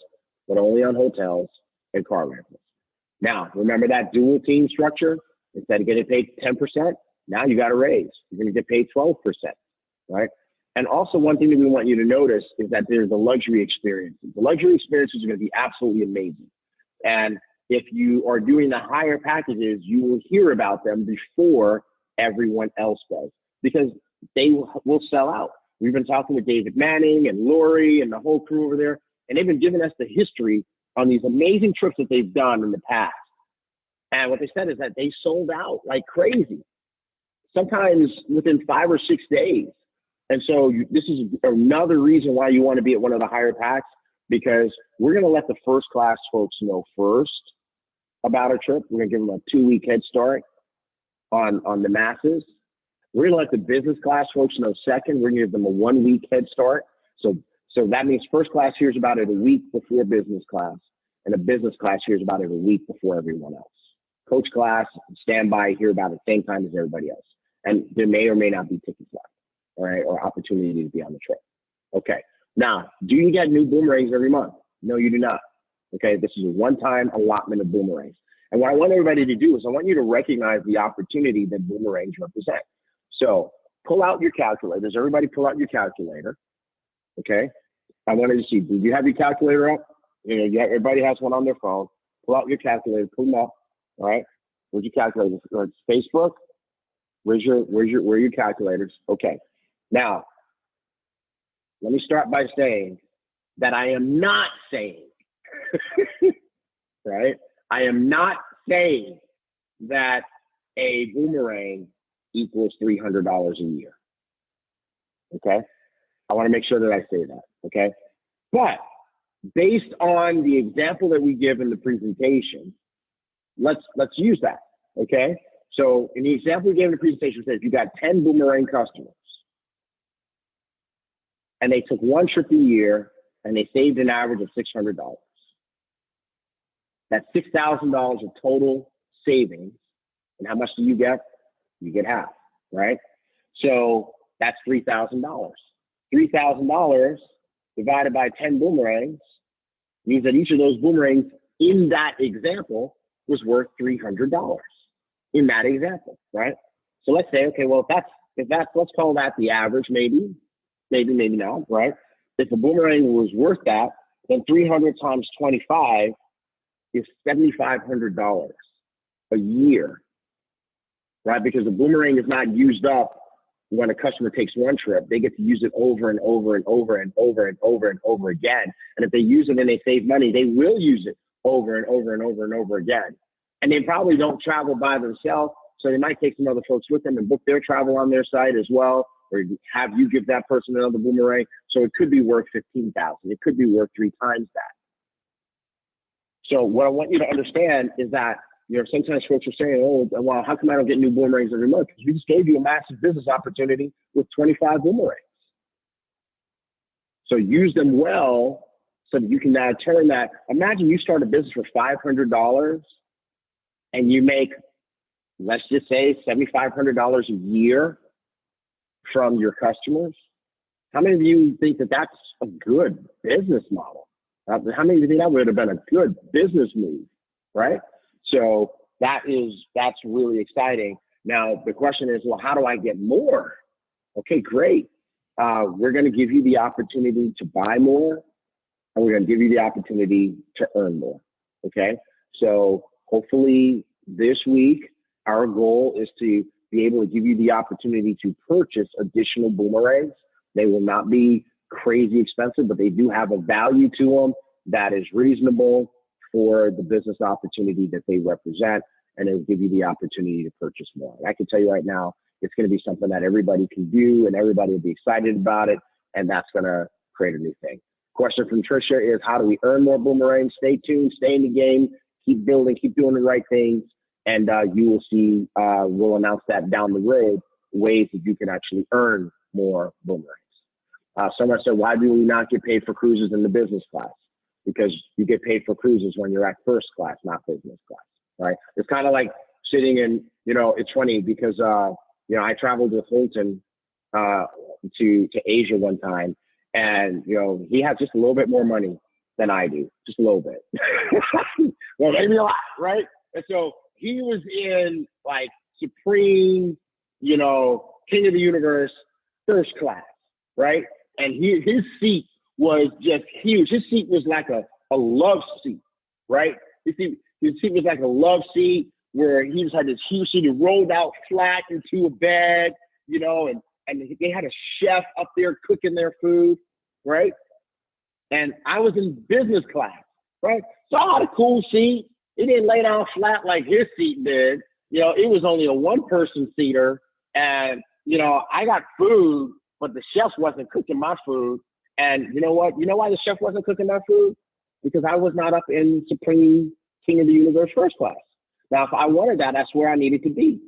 but only on hotels and car rentals. Now, remember that dual team structure? Instead of getting paid 10%, now you got a raise. You're going to get paid 12%, right? And also one thing that we want you to notice is that there's the luxury experiences. The luxury experiences are going to be absolutely amazing. And if you are doing the higher packages, you will hear about them before everyone else does, because they will sell out. We've been talking with David Manning and Lori and the whole crew over there, and they've been giving us the history on these amazing trips that they've done in the past. And what they said is that they sold out like crazy, sometimes within 5 or 6 days. And so this is another reason why you want to be at one of the higher packs, because we're going to let the first class folks know first about our trip. We're going to give them a 2-week head start on the masses. We're going to let the business class folks know second. We're going to give them a 1-week head start. So that means first class hears about it a week before business class, and a business class hears about it a week before everyone else. Coach class, standby, hear about it the same time as everybody else. And there may or may not be tickets left, all right, or opportunity to be on the trip. Okay. Now, do you get new boomerangs every month? No, you do not. Okay. This is a one-time allotment of boomerangs. And what I want everybody to do is I want you to recognize the opportunity that boomerangs represent. So pull out your calculators. Everybody pull out your calculator. Okay. I wanted to see, do you have your calculator up? You know, everybody has one on their phone. Pull out your calculator, pull them up. All right. Where's your calculator? It's Facebook. Where are your calculators? Okay. Now, let me start by saying that I am not saying, right? I am not saying that a boomerang equals $300 a year. Okay. I want to make sure that I say that. Okay. But based on the example that we give in the presentation, let's use that. Okay. So in the example we gave in the presentation, said if you got 10 boomerang customers and they took one trip a year and they saved an average of $600, that's $6,000 of total savings. And how much do you get? You get half, right? So that's $3,000. $3,000 divided by 10 boomerangs means that each of those boomerangs in that example was worth $300 in that example, right? So let's say, okay, well, if that's, let's call that the average, maybe not, right? If a boomerang was worth that, then 300 times 25 is $7,500 a year, right? Because the boomerang is not used up when a customer takes one trip. They get to use it over and over and over and over and over and over again. And if they use it and they save money, they will use it over and over and over and over again. And they probably don't travel by themselves, so they might take some other folks with them and book their travel on their site as well, or have you give that person another boomerang. So it could be worth $15,000. It could be worth 3 times that. So what I want you to understand is that, you know, sometimes folks are saying, oh, well, how come I don't get new boomerangs every month? Because we just gave you a massive business opportunity with 25 boomerangs. So use them well so that you can now turn that. Imagine you start a business for $500 and you make, let's just say, $7,500 a year from your customers. How many of you think that that's a good business model? How many of you think that would have been a good business move, right? So that's really exciting. Now, the question is, well, how do I get more? Okay, great. We're going to give you the opportunity to buy more, and we're going to give you the opportunity to earn more, okay? So hopefully this week, our goal is to be able to give you the opportunity to purchase additional boomerangs. They will not be crazy expensive, but they do have a value to them that is reasonable for the business opportunity that they represent, and it will give you the opportunity to purchase more. And I can tell you right now, it's going to be something that everybody can do, and everybody will be excited about it, and that's going to create a new thing. Question from Tricia is, how do we earn more boomerangs? Stay tuned, stay in the game, keep building, keep doing the right things, and you will see, we'll announce that down the road, ways that you can actually earn more boomerangs. Someone said, why do we not get paid for cruises in the business class? Because you get paid for cruises when you're at first class, not business class, right? It's kind of like sitting in, you know, it's funny because, you know, I traveled with Holton to Asia one time, and, you know, he has just a little bit more money than I do, just a little bit. Well, maybe a lot, right? And so he was in like Supreme, you know, King of the Universe, first class, right? And his seat was just huge. His seat was like a love seat, right? His seat was like a love seat where he just had this huge seat. He rolled out flat into a bed, you know, and they had a chef up there cooking their food, right? And I was in business class, right? So I had a cool seat. It didn't lay down flat like his seat did. You know, it was only a one-person seater. And, you know, I got food, but the chef wasn't cooking my food. And you know what? You know why the chef wasn't cooking my food? Because I was not up in Supreme King of the Universe first class. Now, if I wanted that, that's where I needed to be.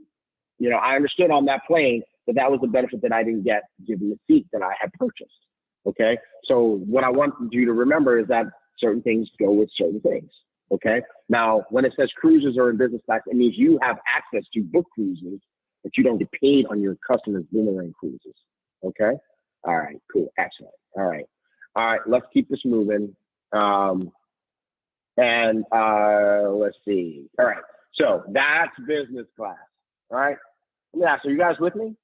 You know, I understood on that plane that was the benefit that I didn't get given the seat that I had purchased. Okay. So what I want you to remember is that certain things go with certain things. Okay. Now, when it says cruises are in business class, it means you have access to book cruises, but you don't get paid on your customers' boomerang cruises. Okay. All right. Cool. Excellent. All right. Let's keep this moving. Let's see. All right. So that's business class. All right. Let me ask, are you guys with me?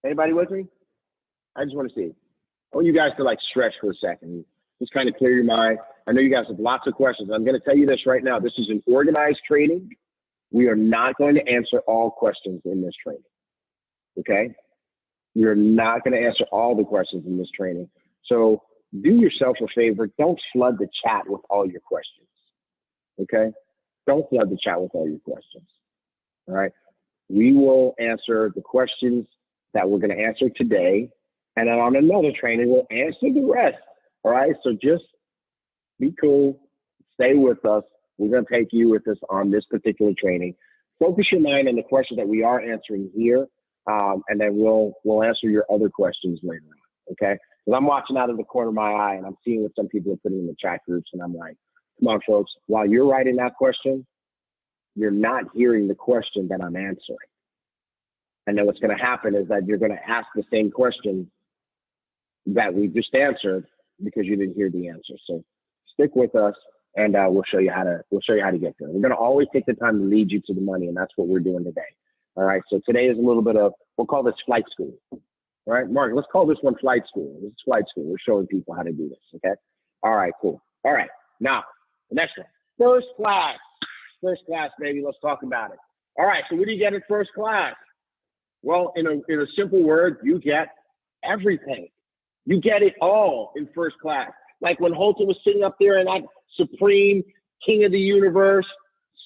Anybody with me? I just want to see. I want you guys to like stretch for a second. Just kind of clear your mind. I know you guys have lots of questions. I'm going to tell you this right now. This is an organized training. We are not going to answer all questions in this training. Okay? You're not going to answer all the questions in this training. So do yourself a favor. Don't flood the chat with all your questions. Okay? Don't flood the chat with all your questions. All right? We will answer the questions that we're going to answer today. And then on another training, we'll answer the rest. All right? So just be cool. Stay with us. We're going to take you with us on this particular training. Focus your mind on the questions that we are answering here. And then we'll answer your other questions later on. Okay? Because I'm watching out of the corner of my eye and I'm seeing what some people are putting in the chat groups. And I'm like, come on, folks. While you're writing that question, you're not hearing the question that I'm answering. And then what's going to happen is that you're going to ask the same question that we just answered because you didn't hear the answer. So stick with us, and we'll show you how to get there. We're going to always take the time to lead you to the money, and that's what we're doing today. All right. So today is a little bit of, we'll call this flight school. All right, Mark, let's call this one flight school. This is flight school. We're showing people how to do this. Okay. All right. Cool. All right. Now the next one, first class. First class, baby. Let's talk about it. All right. So what do you get in first class? Well, in a simple word, you get everything. You get it all in first class. Like when Holton was sitting up there in that Supreme King of the Universe,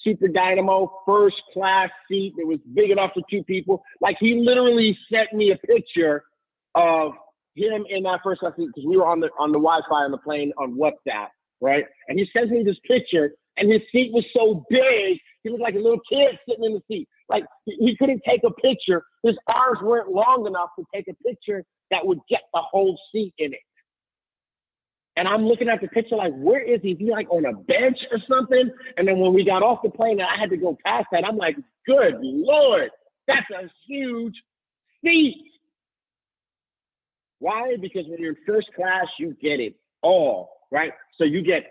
Super Dynamo, first class seat that was big enough for two people. Like he literally sent me a picture of him in that first class seat because we were on the Wi-Fi on the plane on WhatsApp, right? And he sends me this picture, and his seat was so big, he looked like a little kid sitting in the seat. Like he couldn't take a picture. His arms weren't long enough to take a picture that would get the whole seat in it. And I'm looking at the picture like, where is he? Is he like on a bench or something? And then when we got off the plane and I had to go past that, I'm like, good Lord, that's a huge seat. Why? Because when you're in first class, you get it all, right? So you get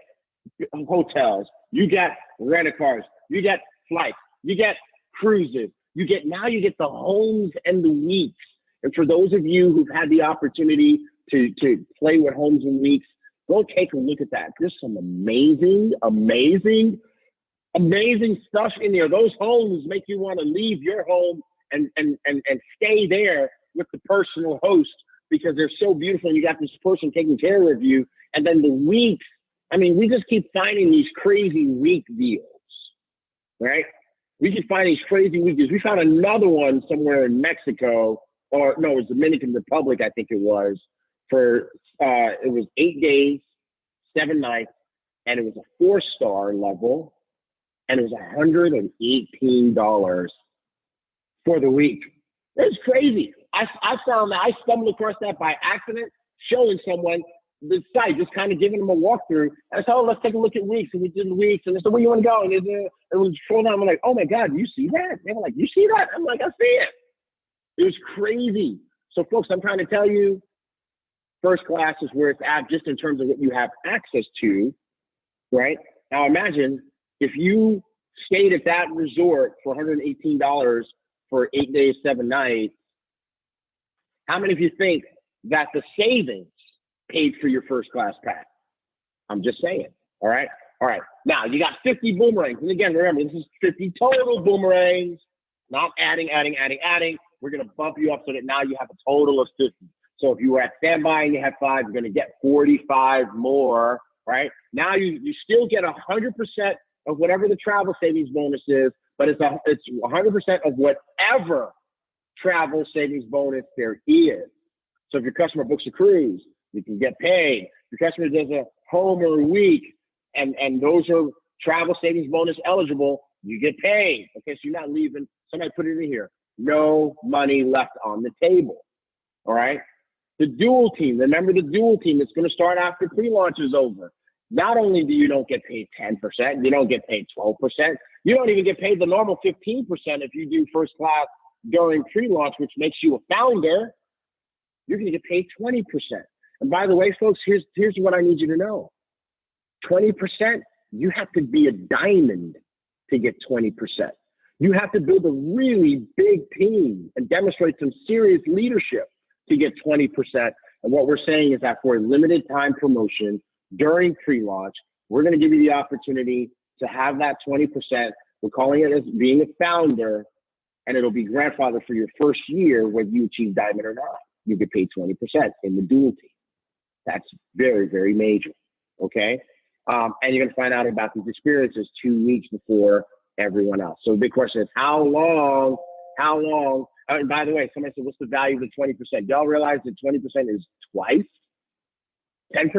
hotels, you get rent-a-cars, you get flights, you get cruises, you get the homes and the weeks. And for those of you who've had the opportunity to play with homes and weeks, go take a look at that. There's some amazing stuff in there. Those homes make you want to leave your home and stay there with the personal host because they're so beautiful. You got this person taking care of you. And then the weeks, I mean, we just keep finding these crazy week deals, right? We keep finding these crazy week deals. We found another one somewhere in Mexico, or no, it was Dominican Republic, I think it was, for it was 8 days, 7 nights, and it was a 4-star level, and it was $118 for the week. It's crazy. I found that I stumbled across that by accident, showing someone the site, just kind of giving them a walkthrough. And I said, oh, let's take a look at weeks. And we did the weeks. And they said, where you want to go? And it was scrolling down. I'm like, oh my God, you see that? They were like, you see that? I'm like, I see it. It was crazy. So folks, I'm trying to tell you, first class is where it's at just in terms of what you have access to, right? Now imagine if you stayed at that resort for $118 for 8 days, 7 nights, how many of you think that the savings paid for your first class pass? I'm just saying. All right. All right. Now you got 50 boomerangs. And again, remember, this is 50 total boomerangs, not adding. We're going to bump you up so that now you have a total of 50. So if you were at standby and you had 5, you're going to get 45 more, right? Now you still get 100% of whatever the travel savings bonus is, but it's 100% of whatever travel savings bonus there is. So if your customer books a cruise, you can get paid. If your customer does a home or a week, and those are travel savings bonus eligible, you get paid. Okay, so you're not leaving. Somebody put it in here. No money left on the table. All right. The dual team. Remember the dual team that's going to start after pre-launch is over. Not only do you don't get paid 10%, you don't get paid 12%. You don't even get paid the normal 15% if you do first class during pre-launch, which makes you a founder. You're going to get paid 20%. And by the way, folks, here's what I need you to know. 20%, you have to be a diamond to get 20%. You have to build a really big team and demonstrate some serious leadership to get 20%. And what we're saying is that for a limited time promotion during pre-launch, we're going to give you the opportunity to have that 20%. We're calling it as being a founder, and it'll be grandfathered for your first year, whether you achieve diamond or not. You get paid 20% in the dual team. That's very, very major. Okay. And you're going to find out about these experiences 2 weeks before everyone else. So the big question is how long, and by the way, somebody said, what's the value of the 20%? Y'all realize that 20% is twice 10%?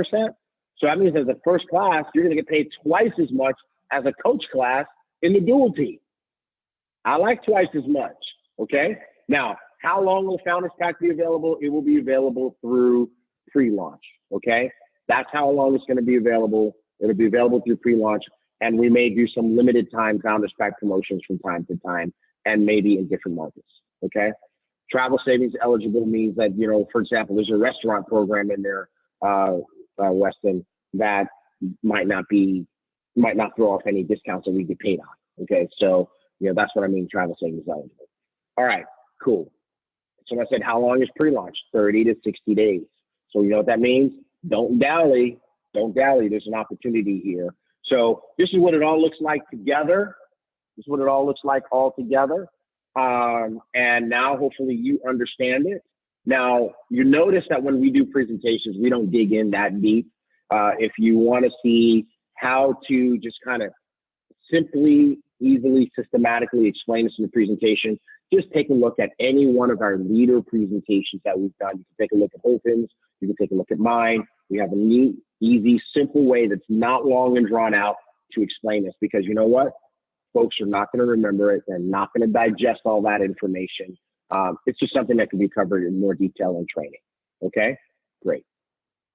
So that means as a first class, you're going to get paid twice as much as a coach class in the dual team. I like twice as much. Okay. Now, how long will Founders Pack be available? It will be available through pre-launch. Okay. That's how long it's going to be available. It'll be available through pre-launch, and we may do some limited time Founders Pack promotions from time to time, and maybe in different markets. Okay. Travel savings eligible means that, you know, for example, there's a restaurant program in there, Weston, that might not throw off any discounts that we get paid on. Okay. So, you know, that's what I mean. Travel savings eligible. All right, cool. So I said, how long is pre-launch? 30 to 60 days. So you know what that means? Don't dally. Don't dally. There's an opportunity here. So this is what it all looks like together. This is what it all looks like all together. And now hopefully you understand it. Now you notice that when we do presentations, we don't dig in that deep. If you want to see how to just kind of simply, easily, systematically explain this in the presentation, just take a look at any one of our leader presentations that we've done. You can take a look at Holton's. You can take a look at mine. We have a neat, easy, simple way that's not long and drawn out to explain this, because you know what? Folks are not going to remember it. They're not going to digest all that information. It's just something that can be covered in more detail in training. Okay, great.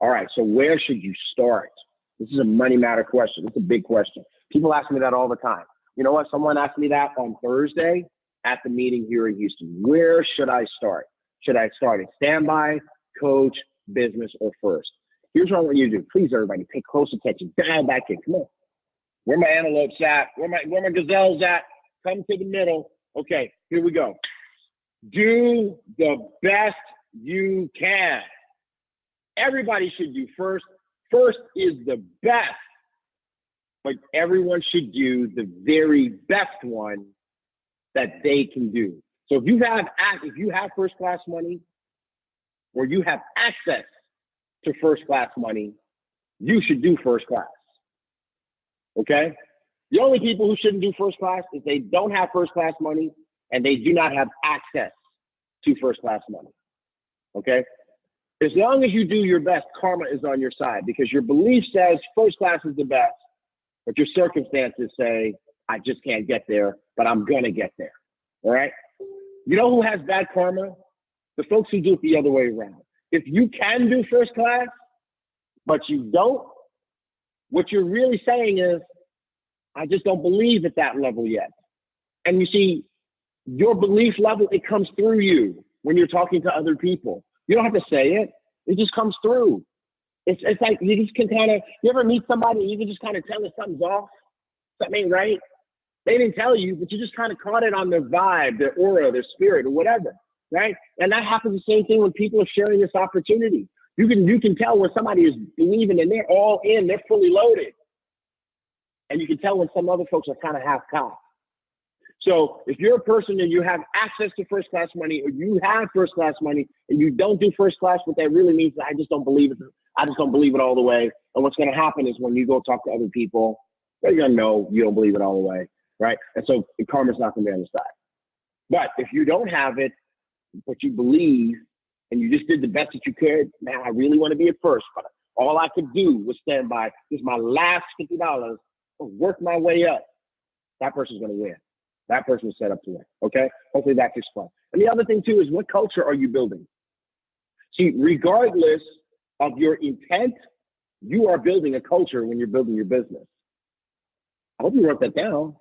All right, so where should you start? This is a money matter question. It's a big question. People ask me that all the time. You know what? Someone asked me that on Thursday at the meeting here in Houston. Where should I start? Should I start at standby, coach, business, or first? Here's what I want you to do. Please, everybody, pay close attention. Dial back in. Come on. Where my antelopes at? Where my gazelles at? Come to the middle. Okay, here we go. Do the best you can. Everybody should do first. First is the best, but everyone should do the very best one that they can do. So if you have first class money, or you have access to first class money, you should do first class. Okay? The only people who shouldn't do first class is they don't have first class money and they do not have access to first class money. Okay? As long as you do your best, karma is on your side, because your belief says first class is the best, but your circumstances say, I just can't get there, but I'm going to get there. All right? You know who has bad karma? The folks who do it the other way around. If you can do first class, but you don't, what you're really saying is, I just don't believe at that level yet. And you see, your belief level, it comes through you when you're talking to other people. You don't have to say it. It just comes through. It's like you just can kind of, you ever meet somebody and you can just kind of tell if something's off, something ain't right? They didn't tell you, but you just kind of caught it on their vibe, their aura, their spirit, or whatever, right? And that happens the same thing when people are sharing this opportunity. You can tell when somebody is believing and they're all in, they're fully loaded. And you can tell when some other folks are kind of half-cocked. So if you're a person and you have access to first-class money, or you have first-class money and you don't do first class, what that really means is I just don't believe it. I just don't believe it all the way. And what's going to happen is when you go talk to other people, they're going to know you don't believe it all the way, right? And so the karma's not going to be on the side. But if you don't have it, but you believe, and you just did the best that you could, man, I really want to be at first, but all I could do was stand by. This is my last $50. Work my way up. That person's going to win. That person is set up to win. Okay? Hopefully that gets fun. And the other thing too is, what culture are you building? See, regardless of your intent, you are building a culture when you're building your business. I hope you wrote that down.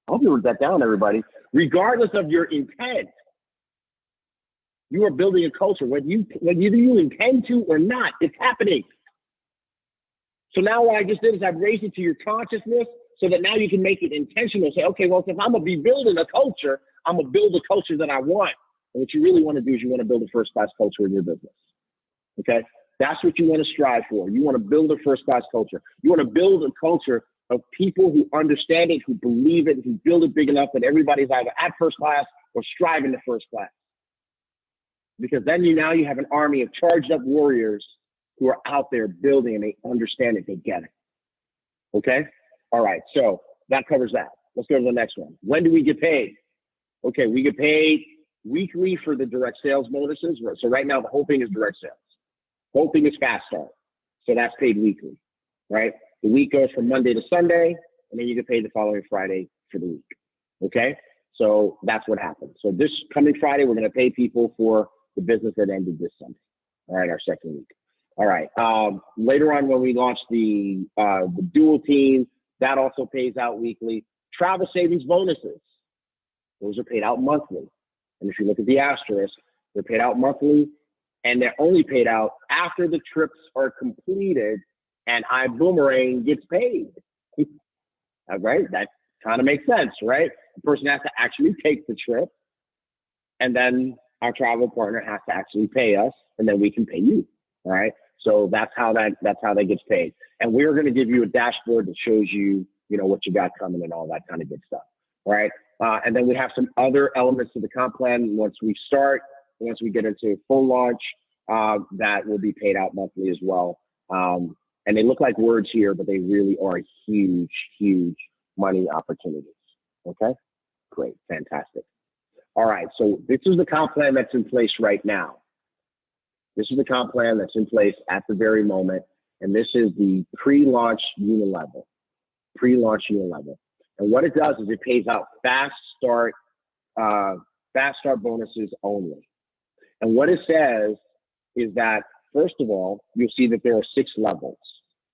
I hope you wrote that down, everybody. Regardless of your intent, you are building a culture. Whether you intend to or not, it's happening. So now what I just did is I've raised it to your consciousness so that now you can make it intentional. Say, okay, well, if I'm going to be building a culture, I'm going to build a culture that I want. And what you really want to do is you want to build a first-class culture in your business. Okay? That's what you want to strive for. You want to build a first-class culture. You want to build a culture of people who understand it, who believe it, who build it big enough that everybody's either at first class or striving to first class. Because then you have an army of charged up warriors who are out there building, and they understand it, they get it. Okay? All right, so that covers that. Let's go to the next one. When do we get paid? Okay, we get paid weekly for the direct sales bonuses. So right now, the whole thing is direct sales. The whole thing is fast start. So that's paid weekly, right? The week goes from Monday to Sunday, and then you get paid the following Friday for the week. Okay? So that's what happens. So this coming Friday, we're going to pay people for the business that ended this Sunday. All right, our second week. All right. Later on, when we launch the dual team, that also pays out weekly. Travel savings bonuses, those are paid out monthly. And if you look at the asterisk, they're paid out monthly, and they're only paid out after the trips are completed and iBoomerang gets paid. Right? That kind of makes sense, right? The person has to actually take the trip, and then our travel partner has to actually pay us, and then we can pay you. All right. So that's how that gets paid. And we're going to give you a dashboard that shows you, what you got coming and all that kind of good stuff. All right. And then we have some other elements to the comp plan. Once we get into full launch, that will be paid out monthly as well. And they look like words here, but they really are huge, huge money opportunities. Okay. Great. Fantastic. All right. So this is the comp plan that's in place right now. This is the comp plan that's in place at the very moment. And this is the pre-launch unilevel. Pre-launch unilevel. And what it does is it pays out fast start bonuses only. And what it says is that, first of all, you'll see that there are 6 levels.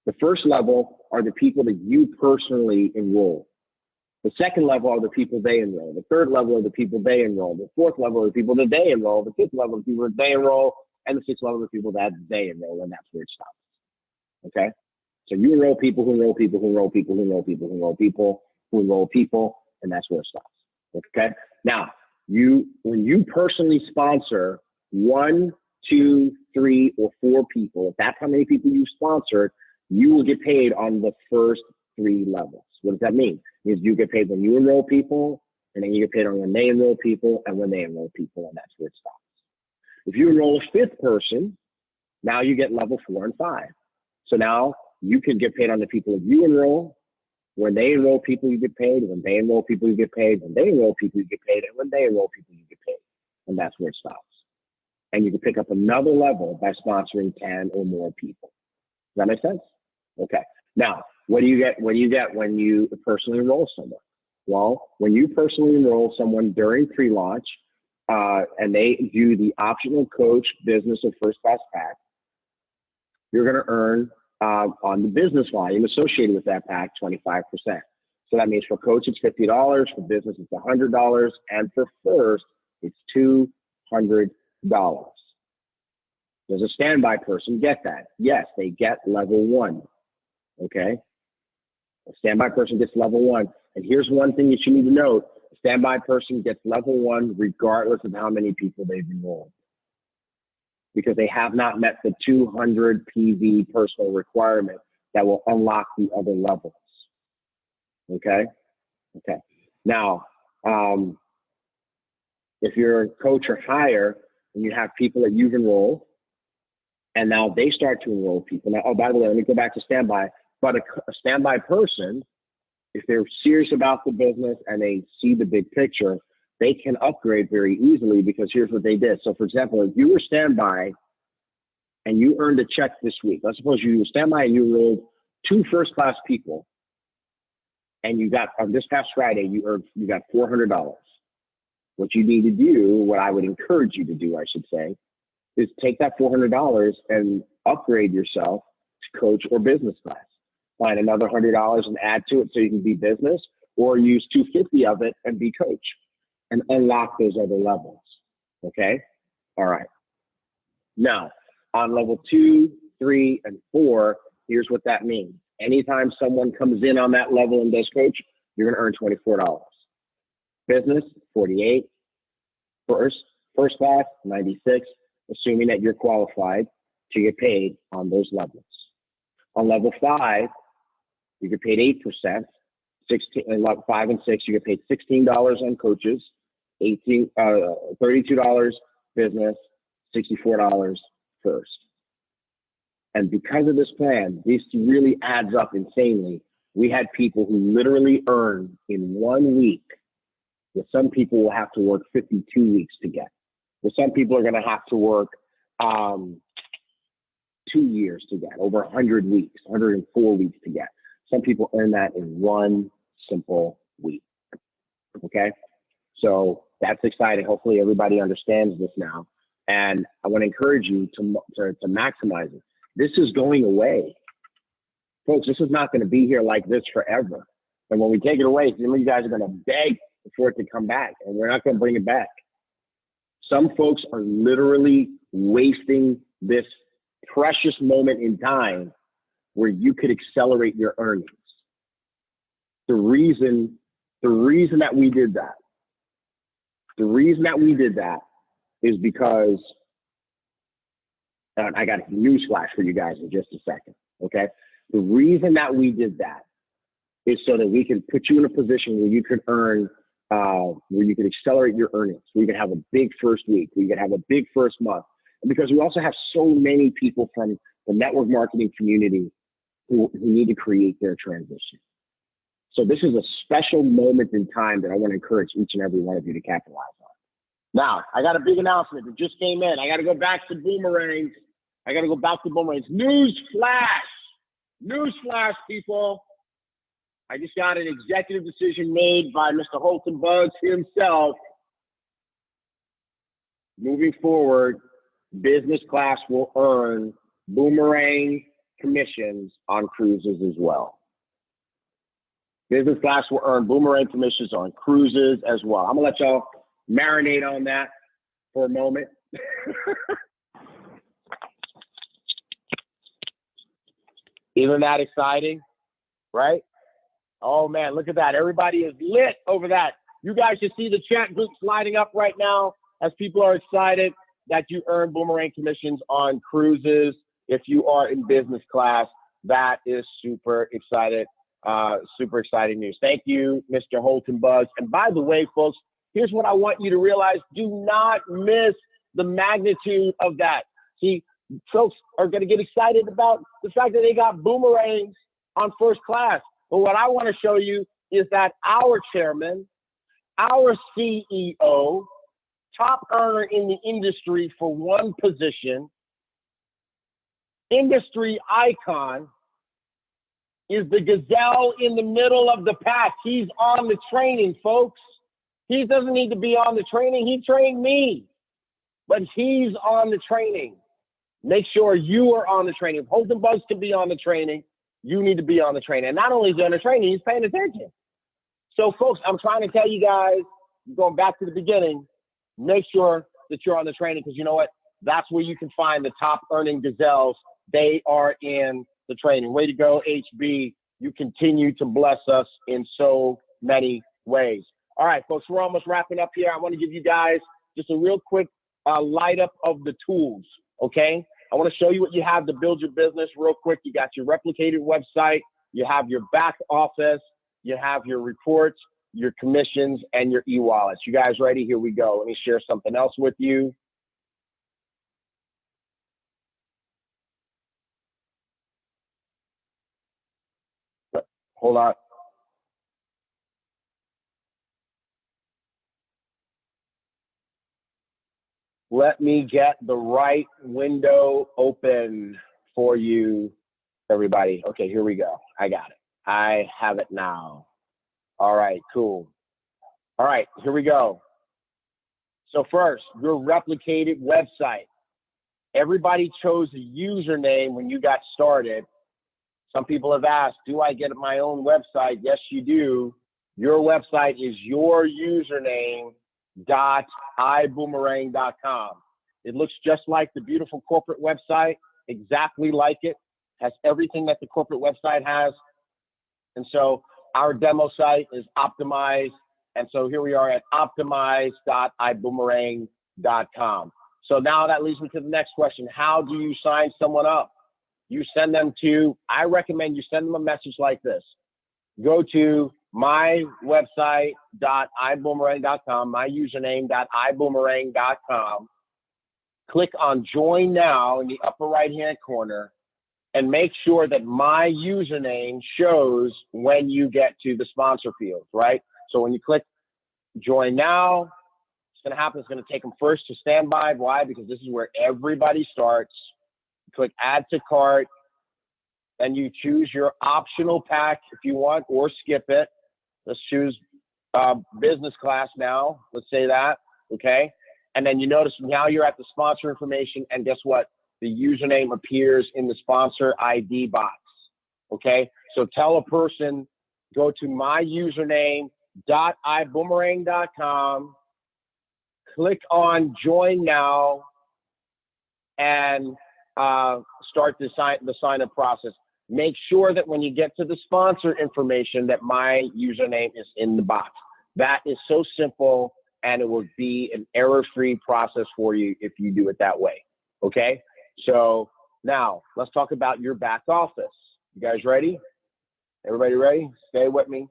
The first level are the people that you personally enroll. The second level are the people they enroll. The third level are the people they enroll. The fourth level are the people that they enroll. The fifth level are the people that they enroll. And the 6th level are the people that they enroll, and that's where it stops. Okay? So you enroll people who enroll people who enroll people who enroll people who enroll people who enroll people, and that's where it stops. Okay? Now, when you personally sponsor 1, 2, 3, or 4 people, if that's how many people you sponsored, you will get paid on the first 3 levels. What does that mean? It means you get paid when you enroll people, and then you get paid on when they enroll people, and when they enroll people, and that's where it stops. If you enroll a 5th person, now you get level 4 and 5. So now you can get paid on the people that you enroll. When they enroll people, you get paid. When they enroll people, you get paid. When they enroll people, you get paid. And when they enroll people, you get paid. And that's where it stops. And you can pick up another level by sponsoring 10 or more people. Does that make sense? Okay. Now, what do you get when you personally enroll someone? Well, when you personally enroll someone during pre-launch, and they do the optional coach business or first class pack, you're going to earn on the business volume associated with that pack 25%. So that means for coach it's $50, for business it's $100, and for first it's $200. Does a standby person get that? Yes, they get level 1. Okay, a standby person gets level 1. And here's one thing that you need to note. A standby person gets level 1 regardless of how many people they've enrolled, because they have not met the 200 PV personal requirement that will unlock the other levels. Okay? Okay. Now, if you're a coach or higher and you have people that you've enrolled, and now they start to enroll people. Now, oh, by the way, let me go back to standby. But a standby person, if they're serious about the business and they see the big picture, they can upgrade very easily, because here's what they did. So, for example, if you were standby and you earned a check this week, let's suppose you were standby and you enrolled 2 first-class people, and you got, on this past Friday, you got $400. What you need to do, what I would encourage you to do, I should say, is take that $400 and upgrade yourself to coach or business class. Find another $100 and add to it so you can be business, or use $250 of it and be coach, and unlock those other levels. Okay? All right. Now, on level 2, 3, and 4, here's what that means. Anytime someone comes in on that level and does coach, you're going to earn $24. Business, $48. First class, $96, assuming that you're qualified to get paid on those levels. On level 5, you get paid 8%. 5 and 6, you get paid $16 on coaches, $32 business, $64 first. And because of this plan, this really adds up insanely. We had people who literally earned in 1 week, that some people will have to work 52 weeks to get. But some people are going to have to work 2 years to get, over 100 weeks, 104 weeks to get. Some people earn that in 1 simple week. Okay? So that's exciting. Hopefully everybody understands this now. And I want to encourage you to maximize it. This is going away. Folks, this is not going to be here like this forever. And when we take it away, some of you guys are going to beg for it to come back, and we're not going to bring it back. Some folks are literally wasting this precious moment in time where you could accelerate your earnings. The reason that we did that, is because, and I got a news flash for you guys in just a second, okay? The reason that we did that is so that we can put you in a position where you could earn, where you could accelerate your earnings, where you could have a big first week, where you could have a big first month. And because we also have so many people from the network marketing community who need to create their transition. So this is a special moment in time that I want to encourage each and every one of you to capitalize on. Now, I got a big announcement that just came in. I got to go back to boomerangs. News flash, people. I just got an executive decision made by Mr. Holton Bugs himself. Moving forward, business class will earn boomerang commissions on cruises as well. Business class will earn boomerang commissions on cruises as well. I'm going to let y'all marinate on that for a moment. Isn't that exciting, right? Oh man, look at that. Everybody is lit over that. You guys should see the chat groups lighting up right now as people are excited that you earn boomerang commissions on cruises if you are in business class. That is super exciting news. Thank you, Mr. Holton Buzz. And by the way, folks, here's what I want you to realize. Do not miss the magnitude of that. See, folks are going to get excited about the fact that they got boomerangs on first class. But what I want to show you is that our chairman, our CEO, top earner in the industry for one position, industry icon, is the gazelle in the middle of the pack. He's on the training, folks. He doesn't need to be on the training. He trained me, but he's on the training. Make sure you are on the training. If Holton Bugs can be on the training, you need to be on the training. And not only is he on the training, he's paying attention. So, folks, I'm trying to tell you guys, going back to the beginning, make sure that you're on the training, because you know what? That's where you can find the top earning gazelles. They are in the training. Way to go, HB. You continue to bless us in so many ways. All right, folks, we're almost wrapping up here. I want to give you guys just a real quick light up of the tools, okay? I want to show you what you have to build your business real quick. You got your replicated website, you have your back office, you have your reports, your commissions, and your e-wallets. You guys ready? Here we go. Let me share something else with you. Hold on. Let me get the right window open for you, everybody. Okay, here we go. I got it. I have it now. All right, cool. All right, here we go. So first, your replicated website. Everybody chose a username when you got started. Some people have asked, do I get my own website? Yes, you do. Your website is your username .iboomerang.com. It looks just like the beautiful corporate website, exactly like it, has everything that the corporate website has. And so our demo site is optimized. And so here we are at optimize.iboomerang.com. So now that leads me to the next question. How do you sign someone up? You send them to, I recommend you send them a message like this. Go to my website.iboomerang.com, my username.iboomerang.com. Click on join now in the upper right-hand corner and make sure that my username shows when you get to the sponsor field, right? So when you click join now, what's going to happen is going to take them first to standby. Why? Because this is where everybody starts. Click add to cart, and you choose your optional pack if you want, or skip it. Let's choose business class now. Let's say that, okay? And then you notice now you're at the sponsor information, and guess what? The username appears in the sponsor ID box, okay? So tell a person, go to my username.iboomerang.com, click on join now, and start the sign up process. Make sure that when you get to the sponsor information that my username is in the box. That is so simple, and it will be an error-free process for you if you do it that way, okay? So now let's talk about your back office. You guys ready? Everybody ready? Stay with me.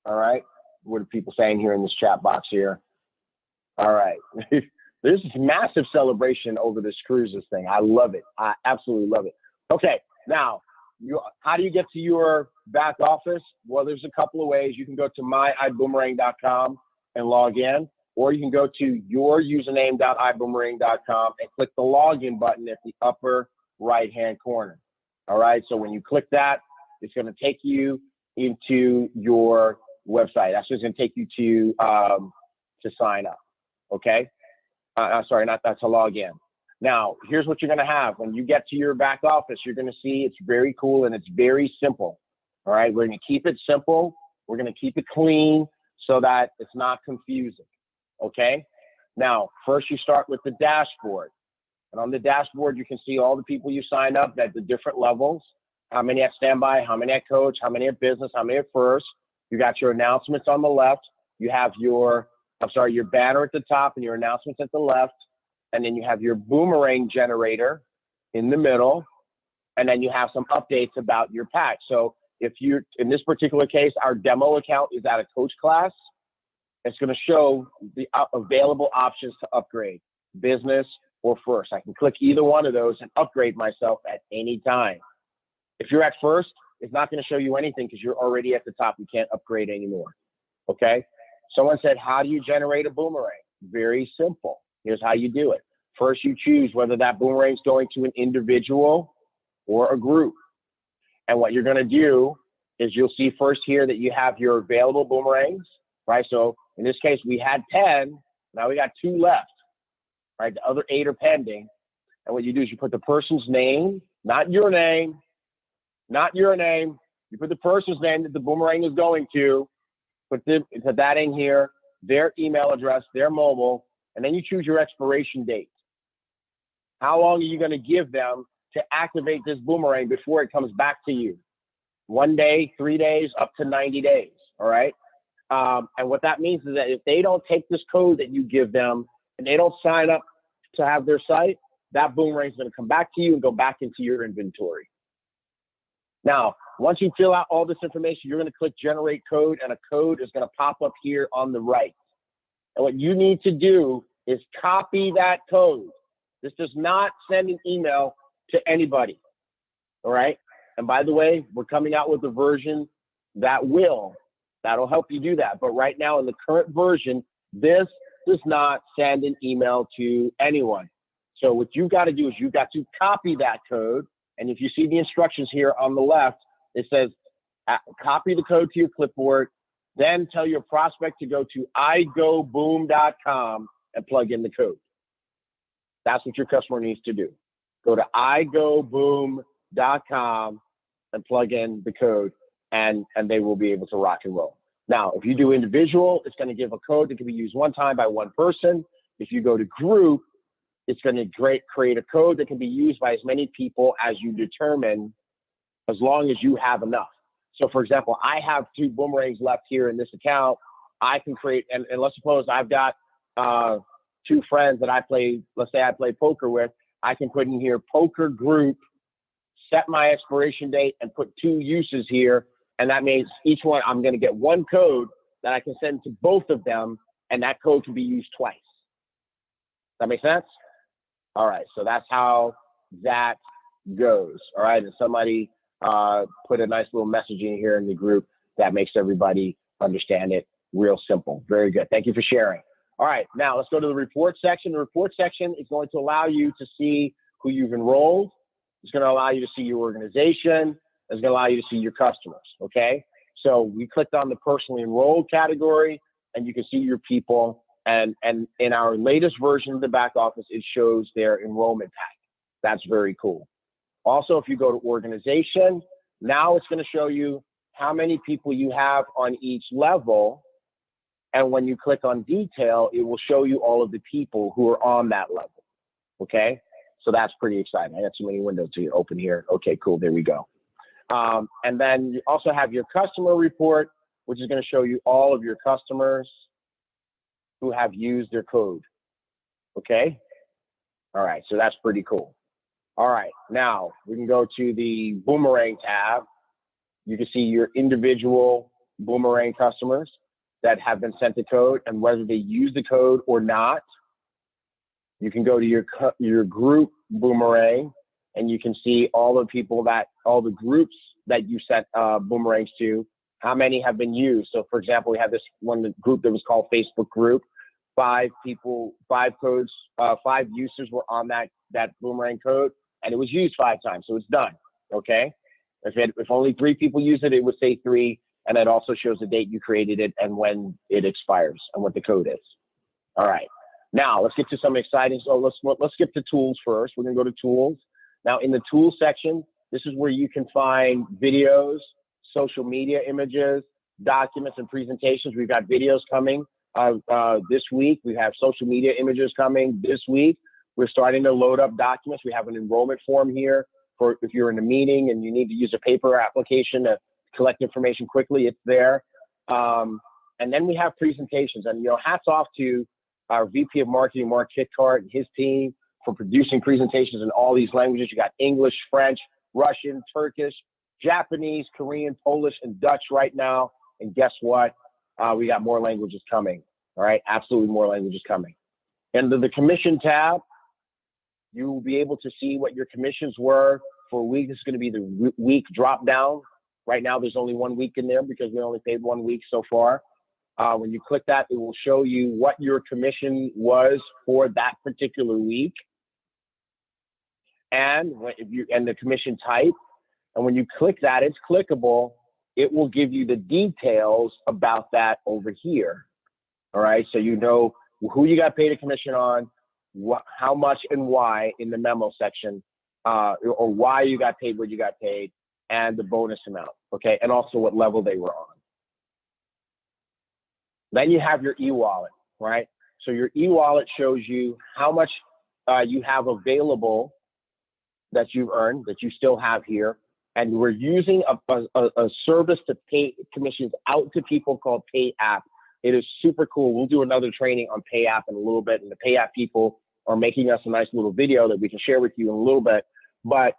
All right. What are people saying here in this chat box here? All right. There's this massive celebration over this cruises thing. I love it. I absolutely love it. Okay. Now, how do you get to your back office? Well, there's a couple of ways. You can go to myiboomerang.com and log in, or you can go to your username.iboomerang.com and click the login button at the upper right-hand corner. All right. So when you click that, it's going to take you into your website. That's just going to take you to sign up. Okay. Sorry, not that, to log in. Now, here's what you're going to have. When you get to your back office, you're going to see it's very cool and it's very simple. All right. We're going to keep it simple. We're going to keep it clean so that it's not confusing. Okay. Now, first you start with the dashboard. And on the dashboard, you can see all the people you signed up at the different levels. How many at standby, how many at coach, how many at business, how many at first. You got your announcements on the left. You have your banner at the top and your announcements at the left. And then you have your boomerang generator in the middle. And then you have some updates about your pack. So if you're, in this particular case, our demo account is at a coach class. It's going to show the available options to upgrade, business or first. I can click either one of those and upgrade myself at any time. If you're at first, it's not going to show you anything because you're already at the top. You can't upgrade anymore. Okay. Someone said, how do you generate a boomerang? Very simple. Here's how you do it. First, you choose whether that boomerang is going to an individual or a group. And what you're going to do is you'll see first here that you have your available boomerangs, right? So in this case, we had 10. Now we got 2 left, right? The other 8 are pending. And what you do is you put the person's name, not your name, not your name. You put the person's name that the boomerang is going to, put that in here, their email address, their mobile, and then you choose your expiration date. How long are you going to give them to activate this boomerang before it comes back to you? 1 day, 3 days, up to 90 days, all right? And what that means is that if they don't take this code that you give them and they don't sign up to have their site, that boomerang is going to come back to you and go back into your inventory. Now, once you fill out all this information, you're going to click generate code, and a code is going to pop up here on the right. And what you need to do is copy that code. This does not send an email to anybody. All right. And by the way, we're coming out with a version that'll help you do that. But right now in the current version, this does not send an email to anyone. So what you've got to do is you've got to copy that code. And if you see the instructions here on the left, it says copy the code to your clipboard, then tell your prospect to go to igoboom.com and plug in the code. That's what your customer needs to do. Go to igoboom.com and plug in the code, and they will be able to rock and roll. Now, if you do individual, it's going to give a code that can be used one time by one person. If you go to group, it's going to create a code that can be used by as many people as you determine, as long as you have enough. So for example, I have 2 boomerangs left here in this account. I can create, and let's suppose I've got 2 friends that let's say I play poker with. I can put in here poker group, set my expiration date, and put 2 uses here. And that means each one, I'm going to get one code that I can send to both of them, and that code can be used twice. That make sense? All right, so that's how that goes. All right, and somebody put a nice little messaging here in the group that makes everybody understand it. Real simple. Very good. Thank you for sharing. All right, now let's go to the report section. The report section is going to allow you to see who you've enrolled. It's going to allow you to see your organization. It's going to allow you to see your customers, okay? So we clicked on the personally enrolled category, and you can see your people. And in our latest version of the back office, it shows their enrollment tag. That's very cool. Also, if you go to organization, now it's going to show you how many people you have on each level. And when you click on detail, it will show you all of the people who are on that level. Okay. So that's pretty exciting. I got too many windows to open here. Okay, cool. There we go. And then you also have your customer report, which is going to show you all of your customers who have used their code. Okay. All right. So that's pretty cool. All right. Now we can go to the boomerang tab. You can see your individual boomerang customers that have been sent the code and whether they use the code or not. You can go to your group boomerang, and you can see all the groups that you sent boomerangs to, how many have been used. So for example, we have this one group that was called Facebook group. 5 people, 5 codes, 5 users were on that boomerang code, and it was used 5 times. So it's done. Okay. If only 3 people use it, it would say 3. And it also shows the date you created it and when it expires and what the code is. All right. Now let's get to some exciting. So let's skip to tools first. We're going to go to tools. Now in the tools section, this is where you can find videos, social media images, documents, and presentations. We've got videos coming this week. We have social media images coming this week. We're starting to load up documents. We have an enrollment form here for if you're in a meeting and you need to use a paper application to collect information quickly, it's there. And then we have presentations. And, hats off to our VP of Marketing, Mark Hitkart, and his team for producing presentations in all these languages. You got English, French, Russian, Turkish, Japanese, Korean, Polish, and Dutch right now. And guess what? We got more languages coming. All right, absolutely more languages coming. Under the commission tab, you will be able to see what your commissions were for a week. This is going to be the week drop down. Right now, there's only 1 week in there because we only paid 1 week so far. When you click that, it will show you what your commission was for that particular week, and the commission type. And when you click that, it's clickable. It will give you the details about that over here. All right, so you know who you got paid a commission on, how much and why in the memo section, or why you got paid what you got paid, and the bonus amount, okay, and also what level they were on. Then you have your e-wallet, right? So your e-wallet shows you how much you have available that you've earned, that you still have here, And we're using a service to pay commissions out to people called Pay App. It is super cool. We'll do another training on Pay App in a little bit, and the Pay App people are making us a nice little video that we can share with you in a little bit. But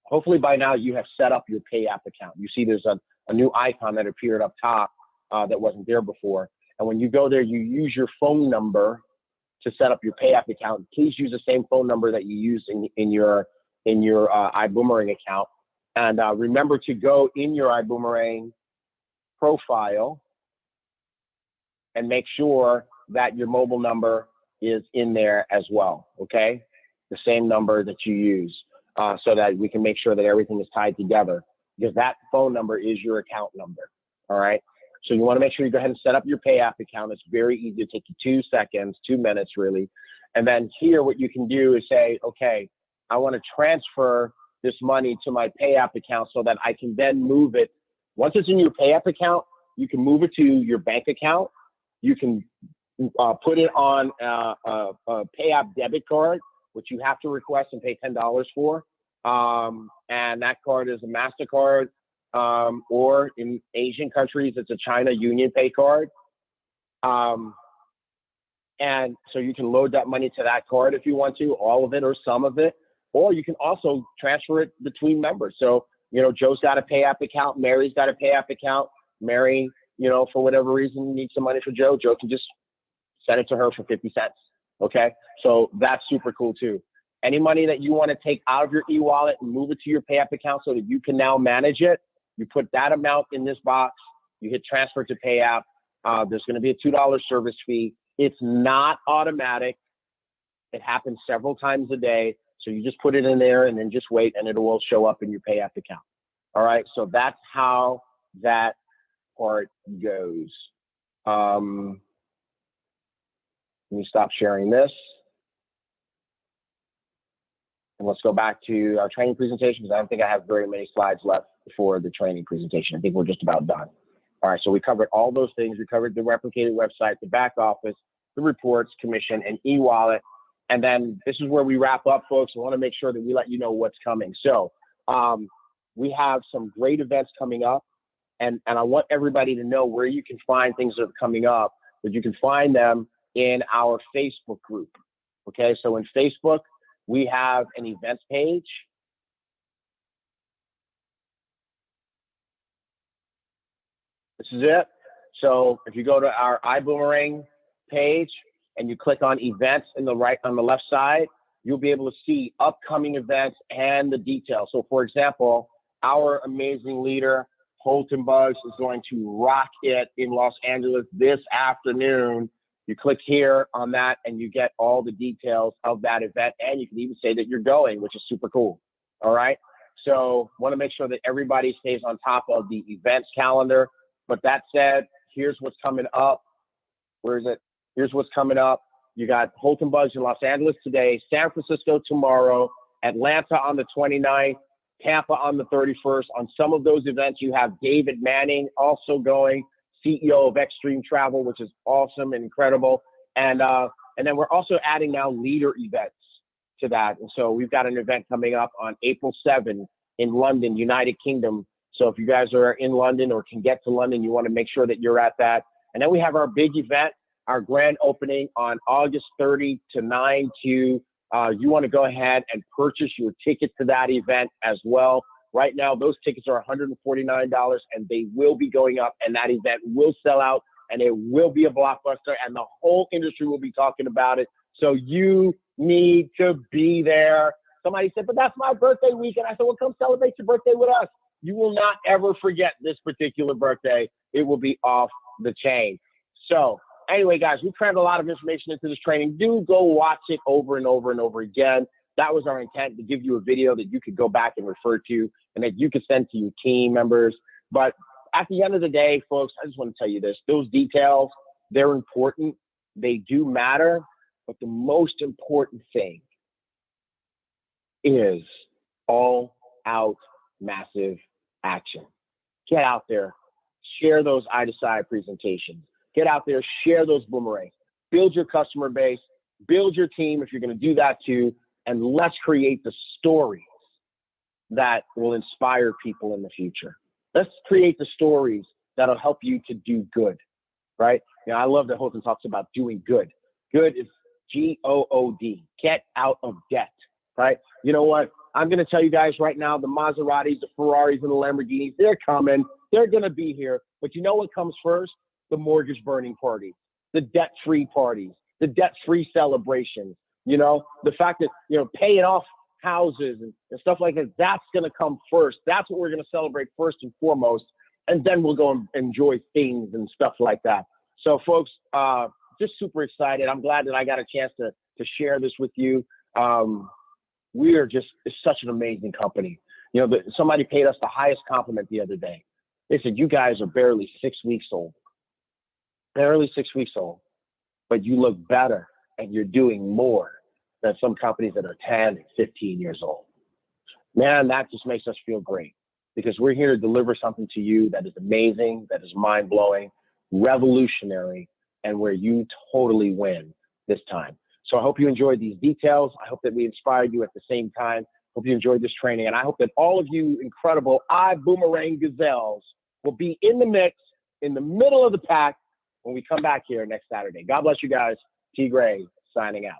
hopefully by now you have set up your Pay App account. You see there's a new icon that appeared up top that wasn't there before. And when you go there, you use your phone number to set up your Pay App account. Please use the same phone number that you use in your iBoomerang account. And remember to go in your iBoomerang profile and make sure that your mobile number is in there as well, okay? The same number that you use so that we can make sure that everything is tied together, because that phone number is your account number, all right? So you want to make sure you go ahead and set up your Pay App account. It's very easy. It'll take you 2 seconds, 2 minutes really. And then here what you can do is say, okay, I want to transfer this money to my Pay App account so that I can then move it. Once it's in your Pay App account, you can move it to your bank account. You can put it on a Pay App debit card, which you have to request and pay $10 for. And that card is a MasterCard, or in Asian countries, it's a China Union Pay card. And so you can load that money to that card if you want to, all of it or some of it, or you can also transfer it between members. So, you know, Joe's got a Pay App account, Mary's got a Pay App account. Mary, you know, for whatever reason, needs some money for Joe. Joe can just send it to her for 50 cents. Okay. So that's super cool too. Any money that you want to take out of your e-wallet and move it to your Pay App account so that you can now manage it, you put that amount in this box, you hit transfer to Pay App. There's going to be a $2 service fee. It's not automatic. It happens several times a day. So you just put it in there and then just wait and it will show up in your Pay App account. All right. So that's how that part goes. Let me stop sharing this. And let's go back to our training presentation, because I don't think I have very many slides left for the training presentation. I think we're just about done. All right, so we covered all those things. We covered the replicated website, the back office, the reports, commission, and e-wallet. And then this is where we wrap up, folks. I want to make sure that we let you know what's coming. So we have some great events coming up, and I want everybody to know where you can find things that are coming up, that you can find them in our Facebook group. Okay, so in Facebook, we have an events page. This is it. So if you go to our iBoomerang page and you click on events on the left side, you'll be able to see upcoming events and the details. So for example, our amazing leader, Holton Buggs, is going to rock it in Los Angeles this afternoon. You click here on that and you get all the details of that event, and you can even say that you're going, which is super cool. All right. So want to make sure that everybody stays on top of the events calendar. But that said, here's what's coming up. Where is it? Here's what's coming up. You got Holton Buggs in Los Angeles today, San Francisco tomorrow, Atlanta on the 29th, Tampa on the 31st. On some of those events, you have David Manning also going, CEO of Extreme Travel, which is awesome and incredible. And then we're also adding now leader events to that. And so we've got an event coming up on April 7th in London, United Kingdom. So if you guys are in London or can get to London, you want to make sure that you're at that. And then we have our big event, our grand opening on August 30 to 9 to, you want to go ahead and purchase your ticket to that event as well. Right now, those tickets are $149 and they will be going up, and that event will sell out and it will be a blockbuster and the whole industry will be talking about it. So you need to be there. Somebody said, but that's my birthday weekend. I said, well, come celebrate your birthday with us. You will not ever forget this particular birthday. It will be off the chain. So anyway, guys, we crammed a lot of information into this training. Do go watch it over and over and over again. That was our intent, to give you a video that you could go back and refer to and that you could send to your team members. But at the end of the day, folks, I just want to tell you this. Those details, they're important. They do matter. But the most important thing is all out massive action. Get out there, share those eye-to-side presentations. Get out there, share those boomerangs. Build your customer base, build your team if you're going to do that too, and let's create the stories that will inspire people in the future. Let's create the stories that'll help you to do good, right? You know, I love that Houghton talks about doing good. Good is G-O-O-D, get out of debt, right? You know what? I'm going to tell you guys right now, the Maseratis, the Ferraris, and the Lamborghinis, they're coming. They're going to be here. But you know what comes first? The mortgage burning parties, the debt-free parties, the debt-free celebrations. You know, the fact that, you know, paying off houses and stuff like that, that's going to come first. That's what we're going to celebrate first and foremost. And then we'll go and enjoy things and stuff like that. So, folks, just super excited. I'm glad that I got a chance to share this with you. We are just, it's such an amazing company. You know, somebody paid us the highest compliment the other day. They said, you guys are barely 6 weeks old. Barely 6 weeks old. But you look better and you're doing more than some companies that are 10 and 15 years old. Man, that just makes us feel great because we're here to deliver something to you that is amazing, that is mind-blowing, revolutionary, and where you totally win this time. So I hope you enjoyed these details. I hope that we inspired you at the same time. Hope you enjoyed this training. And I hope that all of you incredible iBoomerang gazelles will be in the mix, in the middle of the pack when we come back here next Saturday. God bless you guys. TGray signing out.